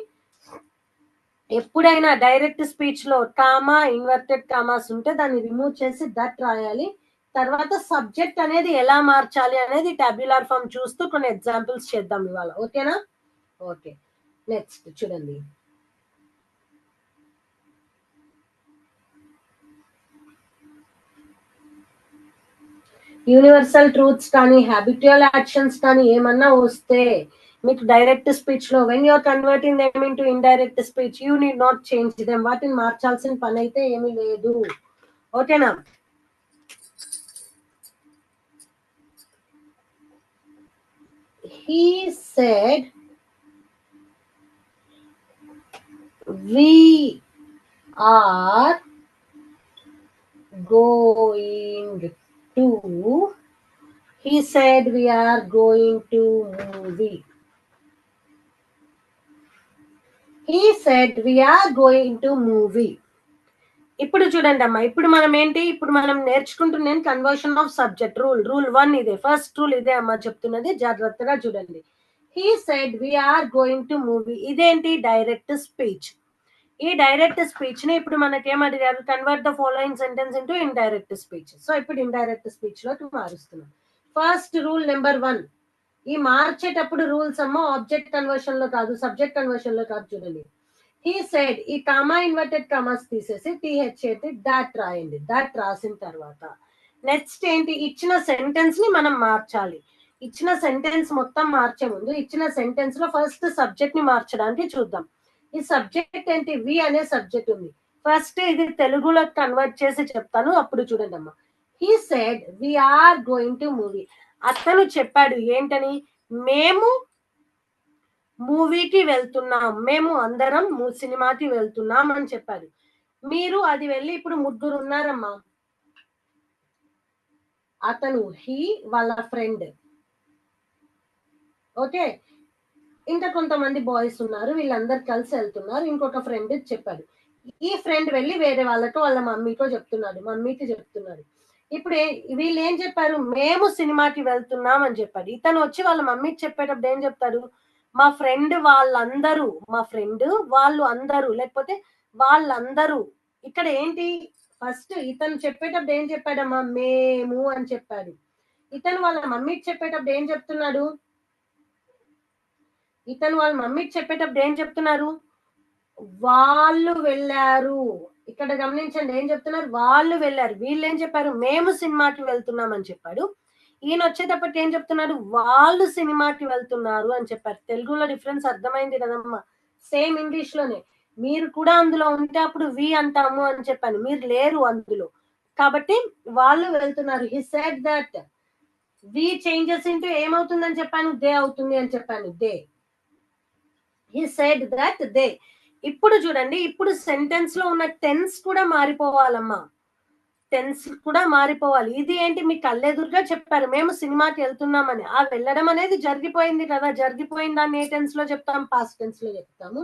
ఎప్పుడైనా డైరెక్ట్ స్పీచ్ లో కామా, ఇన్వర్టెడ్ కామాస్ ఉంటే దాన్ని రిమూవ్ చేసి దట్ రాయాలి. తర్వాత సబ్జెక్ట్ అనేది ఎలా మార్చాలి అనేది టాబ్యులర్ ఫామ్ చూస్తూ కొన్ని ఎగ్జాంపుల్స్ చేద్దాం ఇవాళ. ఓకేనా? ఓకే, నెక్స్ట్ చూడండి. యూనివర్సల్ ట్రూత్స్ కానీ హ్యాబిచువల్ యాక్షన్స్ కానీ ఏమన్నా వస్తే మీకు డైరెక్ట్ స్పీచ్ లో when you're converting them into indirect speech you need not change them. వాటిని మార్చాల్సిన పని అయితే ఏమీ లేదు. ఓకేనా? He said, we are going to. He said, we are going to movie. He said, we are going to movie. ఇప్పుడు చూడండి అమ్మా, ఇప్పుడు మనం ఏంటి? ఇప్పుడు మనం నేర్చుకుంటున్నాం కన్వర్షన్ ఆఫ్ సబ్జెక్ట్. రూల్ 1 ఇదే. ఫస్ట్ రూల్ ఇదే అమ్మా చెప్తున్నది, జాగ్రత్తగా చూడండి. He said we are going to movie. ఇదేంటి? Direct speech. ఈ డైరెక్ట్ స్పీచ్ ని ఇప్పుడు మనకి ఏమడిగారు? Convert the following sentence into indirect speech. So ఇప్పుడు ఇండైరెక్ట్ స్పీచ్ లోకి మారుస్తున్నాం. First rule number 1. ఈ మార్చేటప్పుడు రూల్స్ అమ్మా ఆబ్జెక్ట్ కన్వర్షన్ లో కాదు, సబ్జెక్ట్ కన్వర్షన్ లో కాదు. చూడండి, హీ సెడ్, ఈ కామా ఇన్వర్టెడ్ కామాస్ తీసేసి టీహెచ్ అయితే దాట్ రాయండి. దాట్ రాసిన తర్వాత నెక్స్ట్ ఏంటి? ఇచ్చిన సెంటెన్స్ ని మనం మార్చాలి. ఇచ్చిన సెంటెన్స్ మొత్తం మార్చే ముందు ఇచ్చిన సెంటెన్స్ లో ఫస్ట్ సబ్జెక్ట్ ని మార్చడానికి చూద్దాం. ఈ సబ్జెక్ట్ ఏంటి? వి అనే సబ్జెక్ట్ ఉంది. ఫస్ట్ ఇది తెలుగులో కన్వర్ట్ చేసి చెప్తాను, అప్పుడు చూడండి అమ్మా. He said we are going to movie. అతను చెప్పాడు ఏంటని? మేము మూవీకి వెళ్తున్నాం, మేము అందరం సినిమాకి వెళ్తున్నాం అని చెప్పారు. మీరు అది వెళ్ళి ఇప్పుడు 3 ఉన్నారమ్మా. అతను, హీ, వాళ్ళ ఫ్రెండ్. ఓకే, ఇంకా కొంతమంది బాయ్స్ ఉన్నారు, వీళ్ళందరు కలిసి వెళ్తున్నారు. ఇంకొక ఫ్రెండ్ చెప్పాడు. ఈ ఫ్రెండ్ వెళ్ళి వేరే వాళ్ళతో, వాళ్ళ మమ్మీకి చెప్తున్నాడు. ఇప్పుడు వీళ్ళు ఏం చెప్పారు? మేము సినిమాకి వెళ్తున్నాం అని చెప్పాడు. ఇతను వచ్చి వాళ్ళ మమ్మీకి చెప్పేటప్పుడు ఏం చెప్తాడు? మా ఫ్రెండ్ వాళ్ళందరూ, మా ఫ్రెండ్ వాళ్ళు అందరూ, లేకపోతే వాళ్ళందరూ. ఇక్కడ ఏంటి? ఫస్ట్ ఇతను చెప్పేటప్పుడు ఏం చెప్పాడమ్మా? మేము అని చెప్పాడు. ఇతను వాళ్ళ మమ్మీకి చెప్పేటప్పుడు ఏం చెప్తున్నాడు? వాళ్ళు వెళ్ళారు. ఇక్కడ గమనించండి, ఏం చెప్తున్నారు? వాళ్ళు వెళ్ళారు. వీళ్ళు ఏం చెప్పారు? మేము సినిమాకి వెళ్తున్నాం అని చెప్పాడు. ఈయన వచ్చేటప్పటికి ఏం చెప్తున్నారు, వాళ్ళు సినిమాకి వెళ్తున్నారు అని చెప్పారు. తెలుగులో డిఫరెన్స్ అర్థమైంది కదమ్మా, సేమ్ ఇంగ్లీష్ లోనే. మీరు కూడా అందులో ఉంటే అప్పుడు వి అంటాము అని చెప్పాను, మీరు లేరు అందులో కాబట్టి వాళ్ళు వెళ్తున్నారు. He said that we changes into ఏమవుతుందని చెప్పాను, దే అవుతుంది అని చెప్పాను, they. He said that they. ఇప్పుడు చూడండి, ఇప్పుడు సెంటెన్స్ లో ఉన్న టెన్స్ కూడా మారిపోవాలమ్మా, టెన్స్ కూడా మారిపోవాలి. ఇది ఏంటి, మీ కళ్ళెదురుగా చెప్పారు మేము సినిమాకి వెళ్తున్నామని, ఆ వెళ్ళడం అనేది జరిగిపోయింది కదా, జరిగిపోయిన దాన్ని ఏ టెన్స్ లో చెప్తాం, పాస్ట్ టెన్స్ లో చెప్తాము.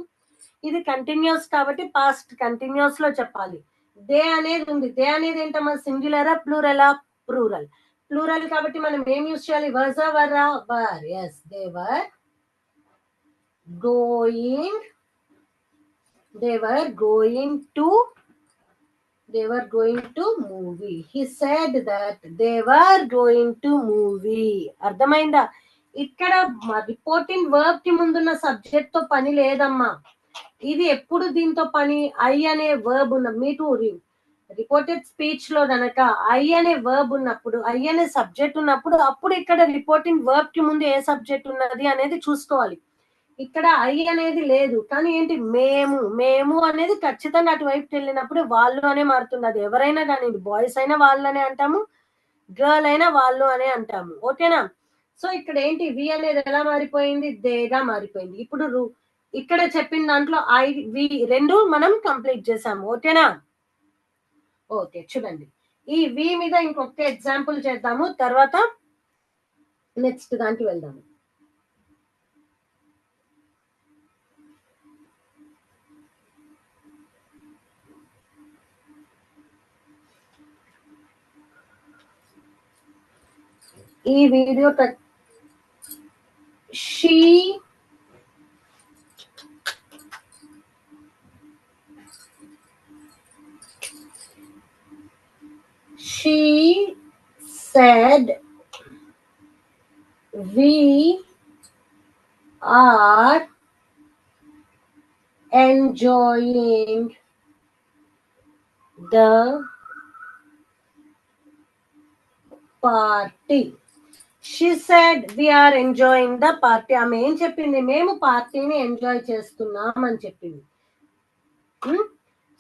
ఇది కంటిన్యూస్ కాబట్టి పాస్ట్ కంటిన్యూస్ లో చెప్పాలి. దే అనేది ఉంది, దే అనేది ఏంటమ్మా, సింగులరా ప్లూరలా, ప్లూరల్. ప్లూరల్ కాబట్టి మనం ఏం యూస్ చేయాలి, వర్సా వరా, were. Yes, they were going, they were going to, they were going to movie. He said that they were going to movie. అర్థమైందా? ఇక్కడ రిపోర్టింగ్ వర్బ్ కి ముందున్న సబ్జెక్ట్ తో పని లేదమ్మా. ఇది ఎప్పుడు దీంతో పని, ఐ అనే వర్బ్ ఉన్న, మీకు రిపోర్టెడ్ స్పీచ్ లో గనక ఐ అనే వర్బ్ ఉన్నప్పుడు, ఐ అనే సబ్జెక్ట్ ఉన్నప్పుడు, అప్పుడు ఇక్కడ రిపోర్టింగ్ వర్బ్ కి ముందు ఏ సబ్జెక్ట్ ఉన్నది అనేది చూసుకోవాలి. ఇక్కడ ఐ అనేది లేదు, కానీ ఏంటి, మేము, మేము అనేది ఖచ్చితంగా అటువైపుకి వెళ్ళినప్పుడు వాళ్ళు అనే మారుతుంది. అది ఎవరైనా కానీ, బాయ్స్ అయినా వాళ్ళనే అంటాము, గర్ల్ అయినా వాళ్ళు అనే అంటాము. ఓకేనా? సో ఇక్కడ ఏంటి, వి అనేది ఎలా మారిపోయింది, దేగా మారిపోయింది. ఇప్పుడు ఇక్కడ చెప్పిన దాంట్లో ఐ వి రెండు మనం కంప్లీట్ చేసాము. ఓకేనా? ఓకే, చూడండి, ఈ వి మీద ఇంకొక ఎగ్జాంపుల్ చేద్దాము, తర్వాత నెక్స్ట్ దానికి వెళ్దాము. ఈ video she said we are enjoying the party. She said we are enjoying the party. ఆమె ఏం చెప్పింది, మేము పార్టీని ఎంజాయ్ చేస్తున్నాం అని చెప్పింది.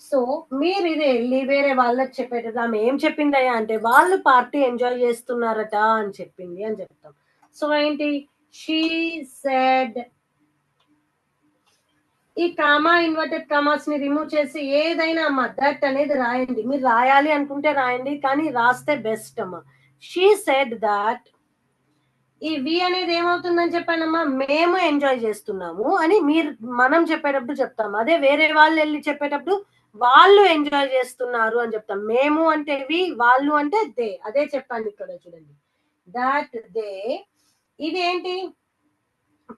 సో మీరు ఇది వెళ్ళి వేరే వాళ్ళకి చెప్పేటప్పుడు ఆమె ఏం చెప్పిందయ్యా అంటే, వాళ్ళు పార్టీ ఎంజాయ్ చేస్తున్నారట అని చెప్పింది అని చెప్తాం. సో ఏంటి, షీ సెడ్, ఈ కామా ఇన్వర్టెడ్ కామాస్ ని రిమూవ్ చేసి ఏదైనా అమ్మా దట్ అనేది రాయండి. మీరు రాయాలి అనుకుంటే రాయండి, కానీ రాస్తే బెస్ట్ అమ్మా. షీ సెడ్ దాట్, ఈ వి అనేది ఏమవుతుందని చెప్పానమ్మా, మేము ఎంజాయ్ చేస్తున్నాము అని మీరు, మనం చెప్పేటప్పుడు చెప్తాం. అదే వేరే వాళ్ళు వెళ్ళి చెప్పేటప్పుడు వాళ్ళు ఎంజాయ్ చేస్తున్నారు అని చెప్తాం. మేము అంటే వి, వాళ్ళు అంటే దే. అదే చెప్పాను ఇక్కడ చూడండి, దాట్ దే. ఇది ఏంటి,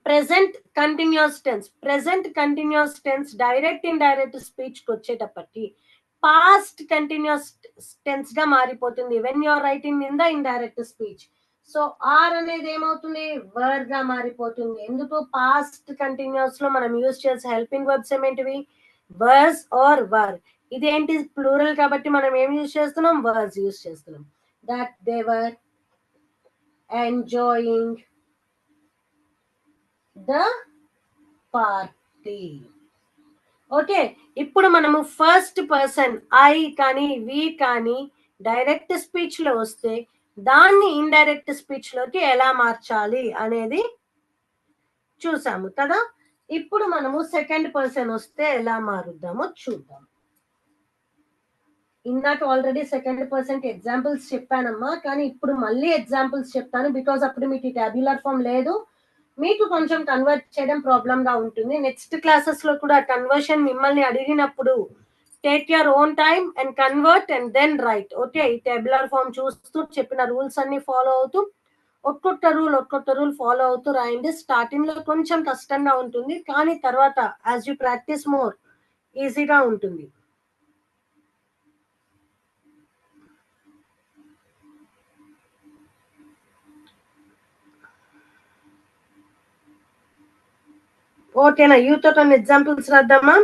present continuous tense. Present continuous tense direct indirect speech కి వచ్చేటప్పటికి పాస్ట్ కంటిన్యూస్ టెన్స్ గా మారిపోతుంది when you're writing in the indirect speech. So are అనేది ఏమవుతుంది, వర్ గా మారిపోతుంది. ఎందుకు, పాస్ట్ కంటిన్యూస్ లో మనం యూజ్ చేసే helping verbs ఏమేంటివి, verse or were. ఇదేంటి ప్లూరల్ కాబట్టి మనం ఏం యూజ్ చేస్తున్నాం, వర్స్ యూజ్ చేస్తున్నాం. That they were enjoying the party. Okay, ఇప్పుడు మనము ఫస్ట్ పర్సన్ ఐ కానీ వి కానీ డైరెక్ట్ స్పీచ్ లో వస్తే దాన్ని ఇండైరెక్ట్ స్పీచ్ లోకి ఎలా మార్చాలి అనేది చూసాము కదా. ఇప్పుడు మనము సెకండ్ పర్సన్ వస్తే ఎలా మారుద్దామో చూద్దాం. ఇందాక ఆల్రెడీ సెకండ్ పర్సన్ కి ఎగ్జాంపుల్స్ చెప్పానమ్మా, కానీ ఇప్పుడు మళ్ళీ ఎగ్జాంపుల్స్ చెప్తాను, బికాస్ అప్పుడు మీకు ట్యాబ్యులర్ ఫామ్ లేదు, మీకు కొంచెం కన్వర్ట్ చేయడం ప్రాబ్లం గా ఉంటుంది. నెక్స్ట్ క్లాసెస్ లో కూడా కన్వర్షన్ మిమ్మల్ని అడిగినప్పుడు take your own time and convert and then write. Okay, ఈ టేబులర్ ఫామ్ చూస్తూ చెప్పిన రూల్స్ అన్ని ఫాలో అవుతూ ఒక్కొక్క రూల్ ఫాలో అవుతూ రాయండి. స్టార్టింగ్ లో కొంచెం కష్టంగా ఉంటుంది, కానీ తర్వాత యాజ్ యూ ప్రాక్టీస్ మోర్ ఈజీగా ఉంటుంది. ఓకేనా, యూతో కొన్ని ఎగ్జాంపుల్స్ రాద్దామా.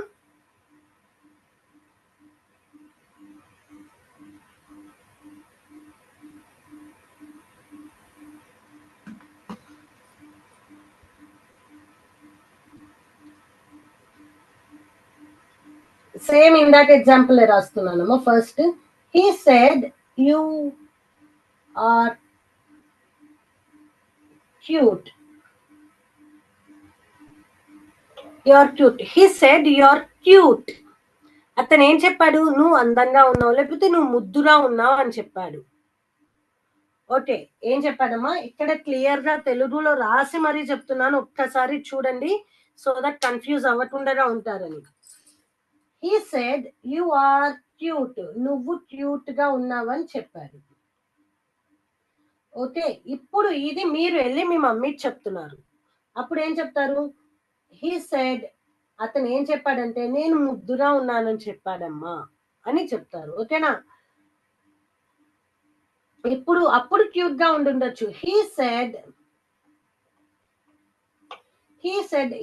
సేమ్ ఇందాక ఎగ్జాంపుల్ రాస్తున్నానమ్మా. First he said you are cute. You are cute. He said you are cute. అతను ఏం చెప్పాడు? నువ్వు అందంగా ఉన్నావు, లేకపోతే నువ్వు ముద్దుగా ఉన్నావు అని చెప్పాడు. ఓకే, ఏం చెప్పాడమ్మా? ఇక్కడ క్లియర్ గా తెలుగులో రాసి మరీ చెప్తున్నాను, ఒక్కసారి చూడండి, సో దట్ కన్ఫ్యూజ్ అవ్వకుండా ఉంటారని. He said you are cute. నువ్వు క్యూట్ గా ఉన్నావని చెప్పాడు. ఓకే, ఇప్పుడు ఇది మీరు వెళ్ళి మీ మమ్మీకి చెప్తున్నారు. అప్పుడు ఏం చెప్తారు? హీ సెడ్, అతను ఏం చెప్పాడంటే నేను ముద్దుగా ఉన్నానని చెప్పాడమ్మా అని చెప్తారు. ఓకేనా? ఇప్పుడు అప్పుడు క్యూట్ గా ఉండుండొచ్చు. హీ సెడ్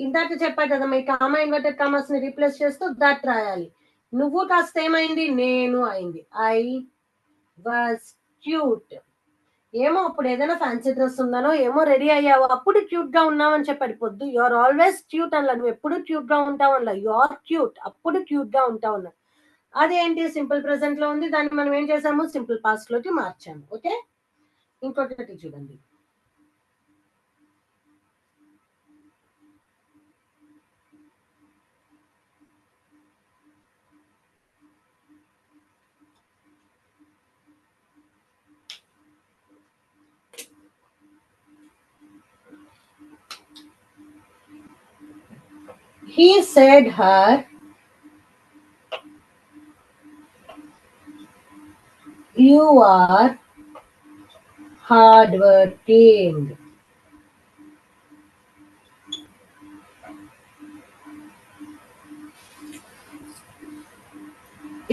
ఇందాక చెప్పా కదా, మీ కామా ఇన్వర్టెడ్ కామర్స్ ని రీప్లేస్ చేస్తూ దట్ రాయాలి. నువ్వు కాస్త ఏమైంది? నేను అయింది. I was cute. ఏమో అప్పుడు ఏదైనా ఫ్యాన్సీ డ్రెస్ ఉందనో ఏమో రెడీ అయ్యావు, అప్పుడు క్యూట్ గా ఉన్నావు అని చెప్పాడు. పొద్దు యు ఆర్ ఆల్వేస్ క్యూట్ అనలా, నువ్వు ఎప్పుడు క్యూట్ గా ఉంటావు అనలా, యు ఆర్ క్యూట్, అప్పుడు క్యూట్ గా ఉంటావు అన్నా. అదేంటి? సింపుల్ ప్రెసెంట్ లో ఉంది, దాన్ని మనం ఏం చేసాము? సింపుల్ పాస్ట్ లోకి మార్చాము. ఓకే, ఇంకొకటి చూడండి. He said her you are hardworking.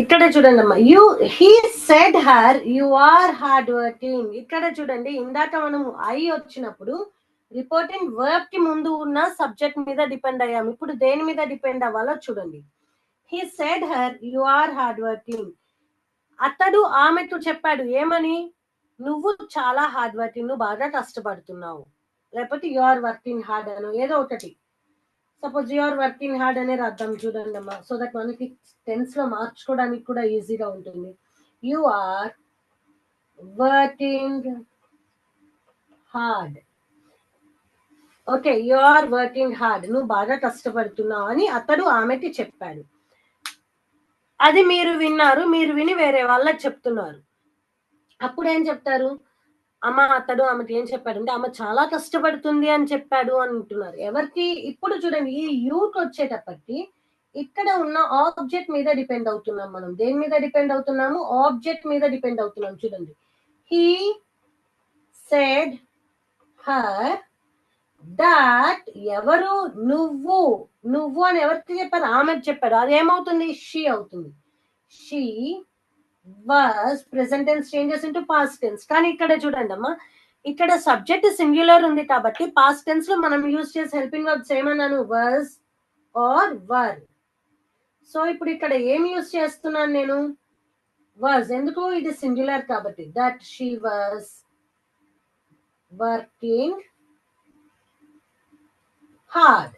ఇక్కడ చూడండి అమ్మా, he said her you are hard working. ఇక్కడ చూడండి, ఇందాక మనం ఐ వచ్చినప్పుడు రిపోర్టింగ్ వర్బ్ కి ముందు ఉన్న సబ్జెక్ట్ మీద డిపెండ్ అయ్యాము. ఇప్పుడు దేని మీద డిపెండ్ అవ్వాలో చూడండి. He said her you are hard working. అతడు ఆమెకు చెప్పాడు ఏమని? నువ్వు చాలా హార్డ్ వర్కింగ్, నువ్వు బాగా కష్టపడుతున్నావు, లేకపోతే యు ఆర్ వర్కింగ్ హార్డ్ అనో ఏదో ఒకటి. Suppose you are working hard అనే రాద్దాం చూడండి అమ్మా, సో దట్ మనకి టెన్స్ లో మార్చుకోవడానికి కూడా ఈజీగా ఉంటుంది. You are working hard. Okay, you are working hard, నువ్వు బాగా కష్టపడుతున్నావు అని అతడు ఆమెకి చెప్పాడు. అది మీరు విన్నారు, మీరు విని వేరే వాళ్ళకి చెప్తున్నారు. అప్పుడు ఏం చెప్తారు? అమ్మ అతడు ఆమెకి ఏం చెప్పాడంటే ఆమె చాలా కష్టపడుతుంది అని చెప్పాడు అంటున్నారు. ఎవరికి? ఇప్పుడు చూడండి, ఈ యూకి వచ్చేటప్పటికి ఇక్కడ ఉన్న ఆబ్జెక్ట్ మీద డిపెండ్ అవుతున్నాం మనం. దేని మీద డిపెండ్ అవుతున్నాము? ఆబ్జెక్ట్ మీద డిపెండ్ అవుతున్నాం. చూడండి, హీ సెడ్ హర్ దాట్. ఎవరు? నువ్వు అని ఎవరికి చెప్పారు? ఆమెకు చెప్పారు. అదేమవుతుంది? షీ అవుతుంది. She was present tense changes into past tense. కానీ ఇక్కడ చూడండి అమ్మా, ఇక్కడ సబ్జెక్ట్ సింగులర్ ఉంది కాబట్టి పాస్ట్ టెన్స్ లో మనం యూజ్ చేసే హెల్పింగ్ వర్బ్స్ ఏమన్నాను? was or were. సో ఇప్పుడు ఇక్కడ ఏం యూజ్ చేస్తున్నాను నేను? was. ఎందుకు? ఇది సింగులర్ కాబట్టి. That she was working hard.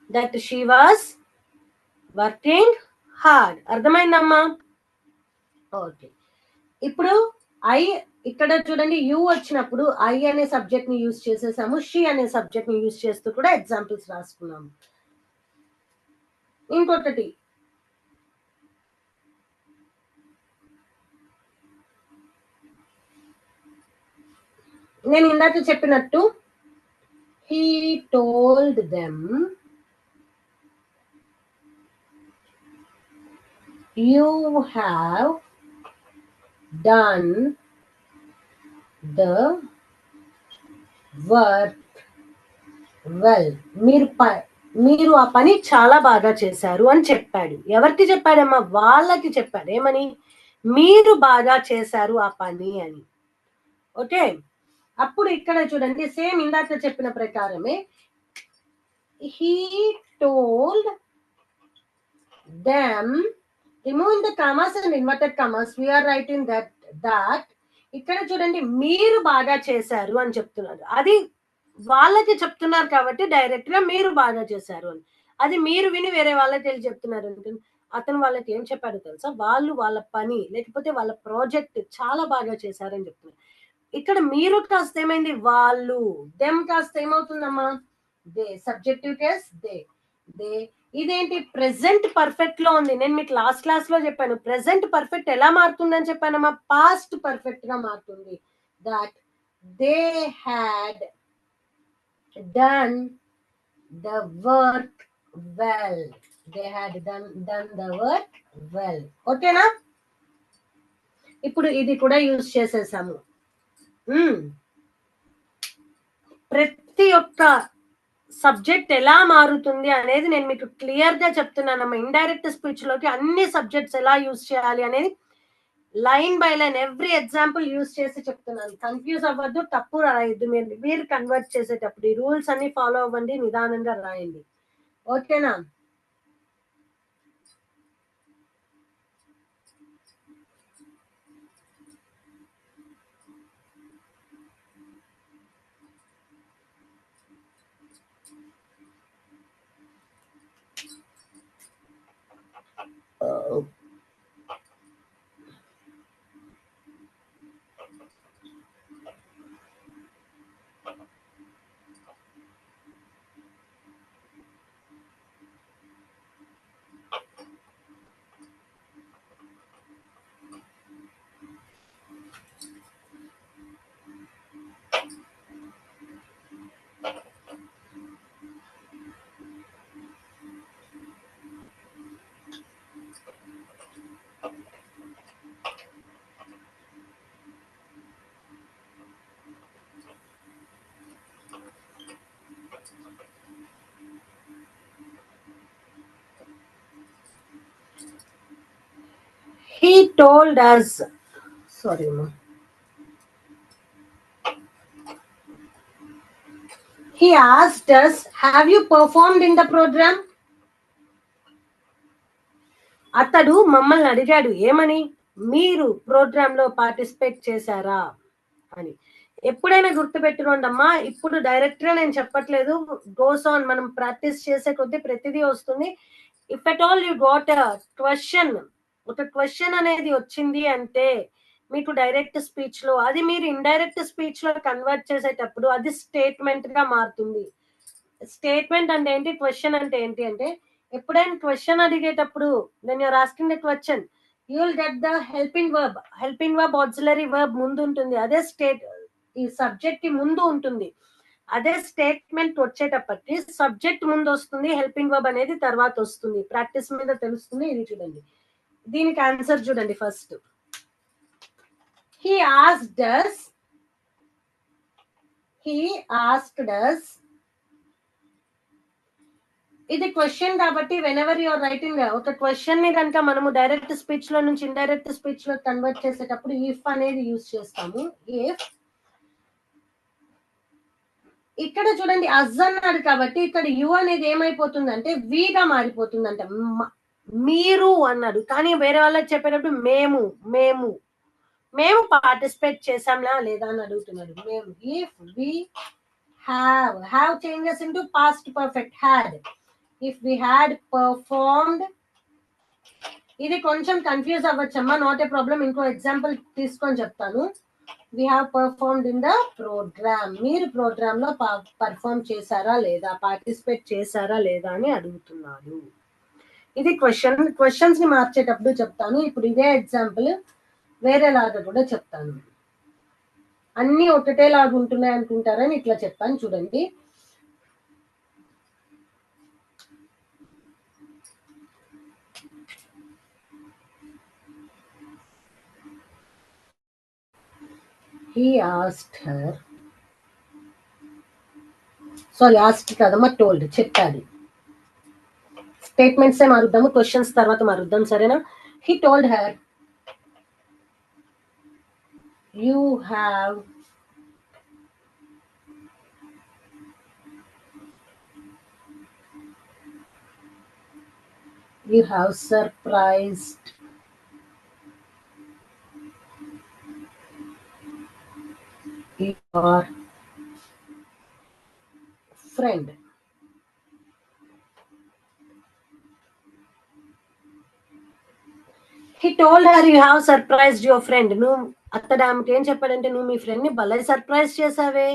That she was working hard. అర్థమైందమ్మా? ఓకే, ఇప్పుడు ఐ ఇక్కడ చూడండి, యు వచ్చినప్పుడు ఐ అనే సబ్జెక్ట్ ని యూజ్ చేసేసాము, షీ అనే సబ్జెక్ట్ ని యూజ్ చేస్తూ కూడా ఎగ్జాంపుల్స్ రాసుకున్నాము. ఇంకొకటి, నేను ఇందాక చెప్పినట్టు he told them you have done the work well. మీరు ఆ పని చాలా బాగా చేశారు అని చెప్పాడు. ఎవరికి చెప్పాడమ్మా? వాళ్ళకి చెప్పాడు. ఏమని? మీరు బాగా చేశారు ఆ పని అని. ఓకే, అప్పుడు ఇక్కడ చూడండి, సేమ్ ఇందాక చెప్పిన ప్రకారమే he told them, removing the commas and inverted commas we are writing that ఇక్కడ చూడండి, మీరు బాగా చేశారు అని చెప్తున్నారు. అది వాళ్ళకి చెప్తున్నారు కాబట్టి డైరెక్ట్ గా మీరు బాగా చేశారు అని. అది మీరు విని వేరే వాళ్ళకి వెళ్ళి చెప్తున్నారు అనుకోండి, అతను వాళ్ళకి ఏం చెప్పాడో తెలుసా? వాళ్ళు వాళ్ళ పని లేకపోతే వాళ్ళ ప్రాజెక్ట్ చాలా బాగా చేశారని చెప్తున్నారు. ఇక్కడ మీరు కాస్త ఏమైంది వాళ్ళు, దెమ్ కాస్త ఏమవుతుందమ్మా? They. Subjective case they. They. ఇదేంటి ప్రెజెంట్ పర్ఫెక్ట్ లో ఉంది. నేను మీకు లాస్ట్ క్లాస్ లో చెప్పాను. ప్రెజెంట్ పర్ఫెక్ట్ ఎలా మారుతుందని చెప్పానమ్మా? పాస్ట్ పర్ఫెక్ట్ గా మారుతుంది. That they had done the work well. They had done the work well. ఓకేనా? ఇప్పుడు ఇది కూడా యూజ్ చేసేసాము. ప్రతి ఒక్క సబ్జెక్ట్ ఎలా మారుతుంది అనేది నేను మీకు క్లియర్ గా చెప్తున్నానమ్మా. ఇండైరెక్ట్ స్పీచ్ లోకి అన్ని సబ్జెక్ట్స్ ఎలా యూజ్ చేయాలి అనేది line by line every example use చేసి చెప్తున్నాను. కన్ఫ్యూజ్ అవ్వద్దు, తప్పు రాయద్దు. మీరు కన్వర్ట్ చేసేటప్పుడు ఈ రూల్స్ అన్ని ఫాలో అవ్వండి, నిదానంగా రాయండి. ఓకేనా? He told us, sorry ma, he asked us, have you performed in the program? అతడు మమ్మల్ని అడిగాడు ఏమని? మీరు ప్రోగ్రామ్ లో పార్టిసిపేట్ చేశారా అని. ఎప్పుడైనా గుర్తుపెట్టుకోండమ్మా, ఇప్పుడు డైరెక్ట్ గా నేను చెప్పట్లేదు. గోస్ ఆన్, మనం ప్రాక్టీస్ చేసే కొద్దీ ప్రతిదీ వస్తుంది. If at all you got question, ఒక క్వశ్చన్ అనేది వచ్చింది అంటే మీకు డైరెక్ట్ స్పీచ్ లో, అది మీరు ఇండైరెక్ట్ స్పీచ్ లో కన్వర్ట్ చేసేటప్పుడు అది స్టేట్మెంట్ గా మారుతుంది. స్టేట్మెంట్ అంటే ఏంటి, క్వశ్చన్ అంటే ఏంటి అంటే, ఎప్పుడైనా క్వశ్చన్ అడిగేటప్పుడు when you're asking the question, you will get the helping verb auxiliary verb ముందు ఉంటుంది. అదే ఈ సబ్జెక్ట్ కి ముందు ఉంటుంది. అదే స్టేట్మెంట్ వచ్చేటప్పటికి సబ్జెక్ట్ ముందు వస్తుంది, హెల్పింగ్ వర్బ్ అనేది తర్వాత వస్తుంది. ప్రాక్టీస్ మీద తెలుస్తుంది. ఇది చూడండి, దీనికి ఆన్సర్ చూడండి. ఫస్ట్ he asked us, ఇది క్వశ్చన్ కాబట్టి వెనెవర్ యూఆర్ రైటింగ్ ఒక క్వశ్చన్ ని కనుక మనము డైరెక్ట్ స్పీచ్ లో నుంచి ఇండైరెక్ట్ స్పీచ్ లో కన్వర్ట్ చేసేటప్పుడు ఇఫ్ అనేది యూజ్ చేస్తాము. ఇఫ్ ఇక్కడ చూడండి అజ్ అన్నాడు కాబట్టి ఇక్కడ యు అనేది ఏమైపోతుందంటే వీగా మారిపోతుందంట. మీరు అన్నాడు, కానీ వేరే వాళ్ళకి చెప్పేటప్పుడు మేము మేము మేము పార్టిసిపేట్ చేసాంలా లేదా అని అడుగుతున్నాడు. మేము. If we have changes into past perfect had. If we had performed, ఇది కొంచెం కన్ఫ్యూజ్ అవ్వచ్చమ్మా, నాట్ ఏ ప్రాబ్లం. ఇంకో ఎగ్జాంపుల్ తీసుకొని చెప్తాను. We have performed in the program. మీరు ప్రోగ్రామ్ లో పర్ఫార్మ్ చేశారా లేదా, పార్టిసిపేట్ చేశారా లేదా అని అడుగుతున్నాడు. ఇది క్వశ్చన్స్ ని మార్చేటప్పుడు చెప్తాను. ఇప్పుడు ఇదే ఎగ్జాంపుల్ వేరేలాగా కూడా చెప్తాను. అన్ని ఒకటేలాగా ఉంటున్నాయి అనుకుంటారని ఇట్లా చెప్తాను చూడండి. He asked her, sorry asked కదమ్మా, టోల్డ్, చెప్పాడు. స్టేట్మెంట్స్ ఏ మారుద్దాము, క్వశ్చన్స్ తర్వాత మారుద్దాం, సరేనా? He told her, you have surprised your friend. He told her you have surprised your friend. నువ్వు అతడు ఆమెకి ఏం చెప్పాడంటే, నువ్వు మీ ఫ్రెండ్ ని భలే సర్ప్రైజ్ చేసావే,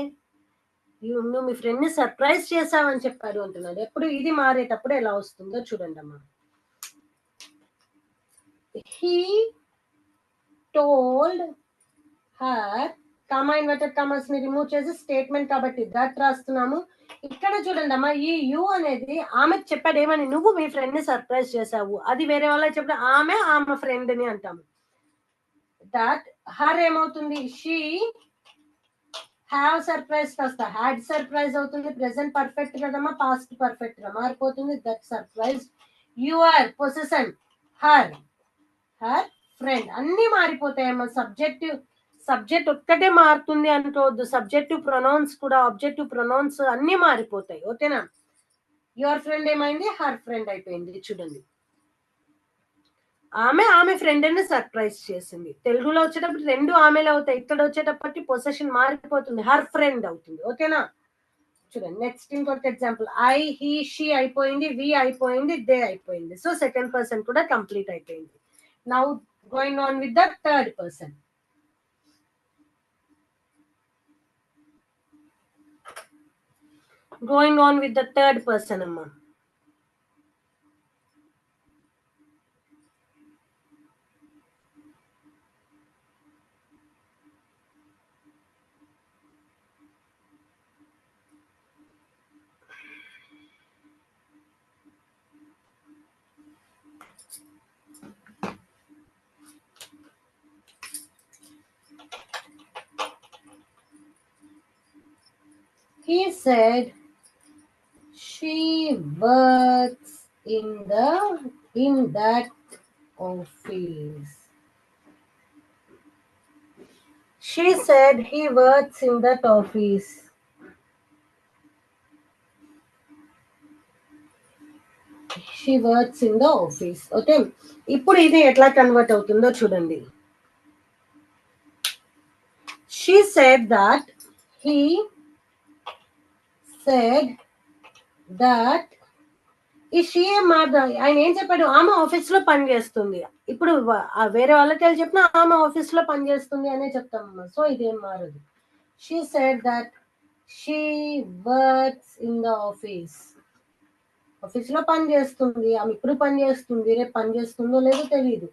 నువ్వు మీ ఫ్రెండ్ ని సర్ప్రైజ్ చేసావని చెప్పాడు అంటున్నాడు. ఎప్పుడు ఇది మారేటప్పుడు ఎలా వస్తుందో చూడండి అమ్మా. He told her, comma inverted commas ని రిమూవ్ చేసి స్టేట్మెంట్ కాబట్టి దట్ రాస్తున్నాము. ఇక్కడ చూడండి అమ్మా, ఈ యు అనేది ఆమెకు చెప్పాడు ఏమని, నువ్వు మీ ఫ్రెండ్ ని సర్ప్రైజ్ చేసావు. అది వేరే వాళ్ళకి చెప్పిన ఆమె ఫ్రెండ్ ని అంటాము. దట్ హర్ ఏమవుతుంది, షీ హ్యావ్ సర్ప్రైజ్ కాస్త హ్యాడ్ సర్ప్రైజ్ అవుతుంది. ప్రెసెంట్ పర్ఫెక్ట్ కదమ్మా, పాస్ట్ పర్ఫెక్ట్ గా మారిపోతుంది. That surprise your possession her friend, అన్ని మారిపోతాయమ్మా. సబ్జెక్ట్ ఒక్కటే మారుతుంది అనుకోవద్దు, సబ్జెక్టివ్ ప్రొనౌన్స్ కూడా, ఆబ్జెక్టివ్ ప్రొనౌన్స్ అన్ని మారిపోతాయి. ఓకేనా. యువర్ ఫ్రెండ్ ఏమైంది, హర్ ఫ్రెండ్ అయిపోయింది. చూడండి, ఆమె ఫ్రెండ్ ని సర్ప్రైజ్ చేసింది. తెలుగులో వచ్చేటప్పుడు రెండు ఆమెలు అవుతాయి, ఇక్కడ వచ్చేటప్పటికి పొసెషన్ మారిపోతుంది, హర్ ఫ్రెండ్ అవుతుంది. ఓకేనా. చూడండి నెక్స్ట్ ఇంకొక ఎగ్జాంపుల్, ఐ, హీ, షీ అయిపోయింది, వి అయిపోయింది, దే అయిపోయింది. సో సెకండ్ పర్సన్ కూడా కంప్లీట్ అయిపోయింది. Now going on with the third person. Going on with the third person, amma. He said she works in that office. She said he works in that office. She works in the office. Okay, ఇప్పుడు ఇది ఎట్లా convert అవుతుందో చూడండి. She said that he said that ఈ షీఏ ఆయన ఏం చెప్పాడు, ఆమె ఆఫీస్ లో పని చేస్తుంది. ఇప్పుడు వేరే వాళ్ళకి వెళ్ళి చెప్పినా ఆమె ఆఫీస్ లో పని చేస్తుంది అనే చెప్తామమ్మా. సో ఇదేం మారదు. She said that she works in the office. Office లో పని చేస్తుంది, ఆమె ఇప్పుడు పని చేస్తుంది, రేపు పని చేస్తుందో లేదో తెలియదు.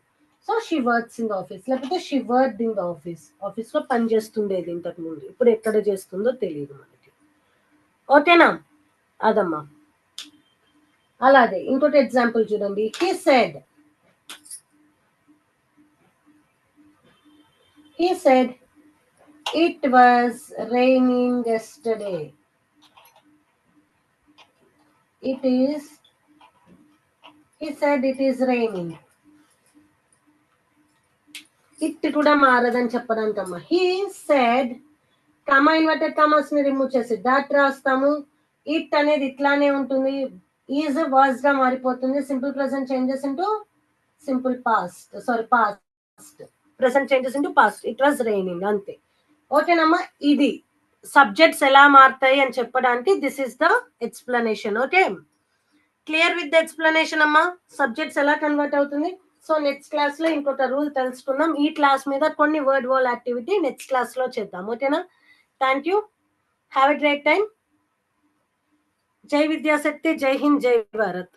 So she works in the office, లేకపోతే she worked in the office. Office లో పని చేస్తుండేది ఇంతకు ముందు, ఇప్పుడు ఎక్కడ చేస్తుందో తెలియదు మనకి. ఓకేనా, అదమ్మా. అలాగే ఇంకోటి ఎగ్జాంపుల్ చూడండి. he said it was raining yesterday. He said it is raining. it కూడా మారదని చెప్పడానికమ్మా. he said comma inverted commas ని రిమూవ్ చేసి దాట్ రాస్తాము. ఇట్ అనేది ఇట్లానే ఉంటుంది, ఈజ్ వాజ్ గా మారిపోతుంది. Simple present changes into simple past, present changes into past. It was raining, అంతే. ఓకేనమ్మా, ఇది సబ్జెక్ట్స్ ఎలా మారుతాయి అని చెప్పడానికి this is the explanation. Okay, clear with the explanation అమ్మా, సబ్జెక్ట్స్ ఎలా కన్వర్ట్ అవుతుంది. సో నెక్స్ట్ క్లాస్ లో ఇంకొక రూల్ తెలుసుకుందాం. ఈ క్లాస్ మీద కొన్ని word wall activity next class లో చేద్దాం. ఓకేనా. Thank you, have a great time. జై విద్యాశక్తి, జై హింద్, జై భారత్.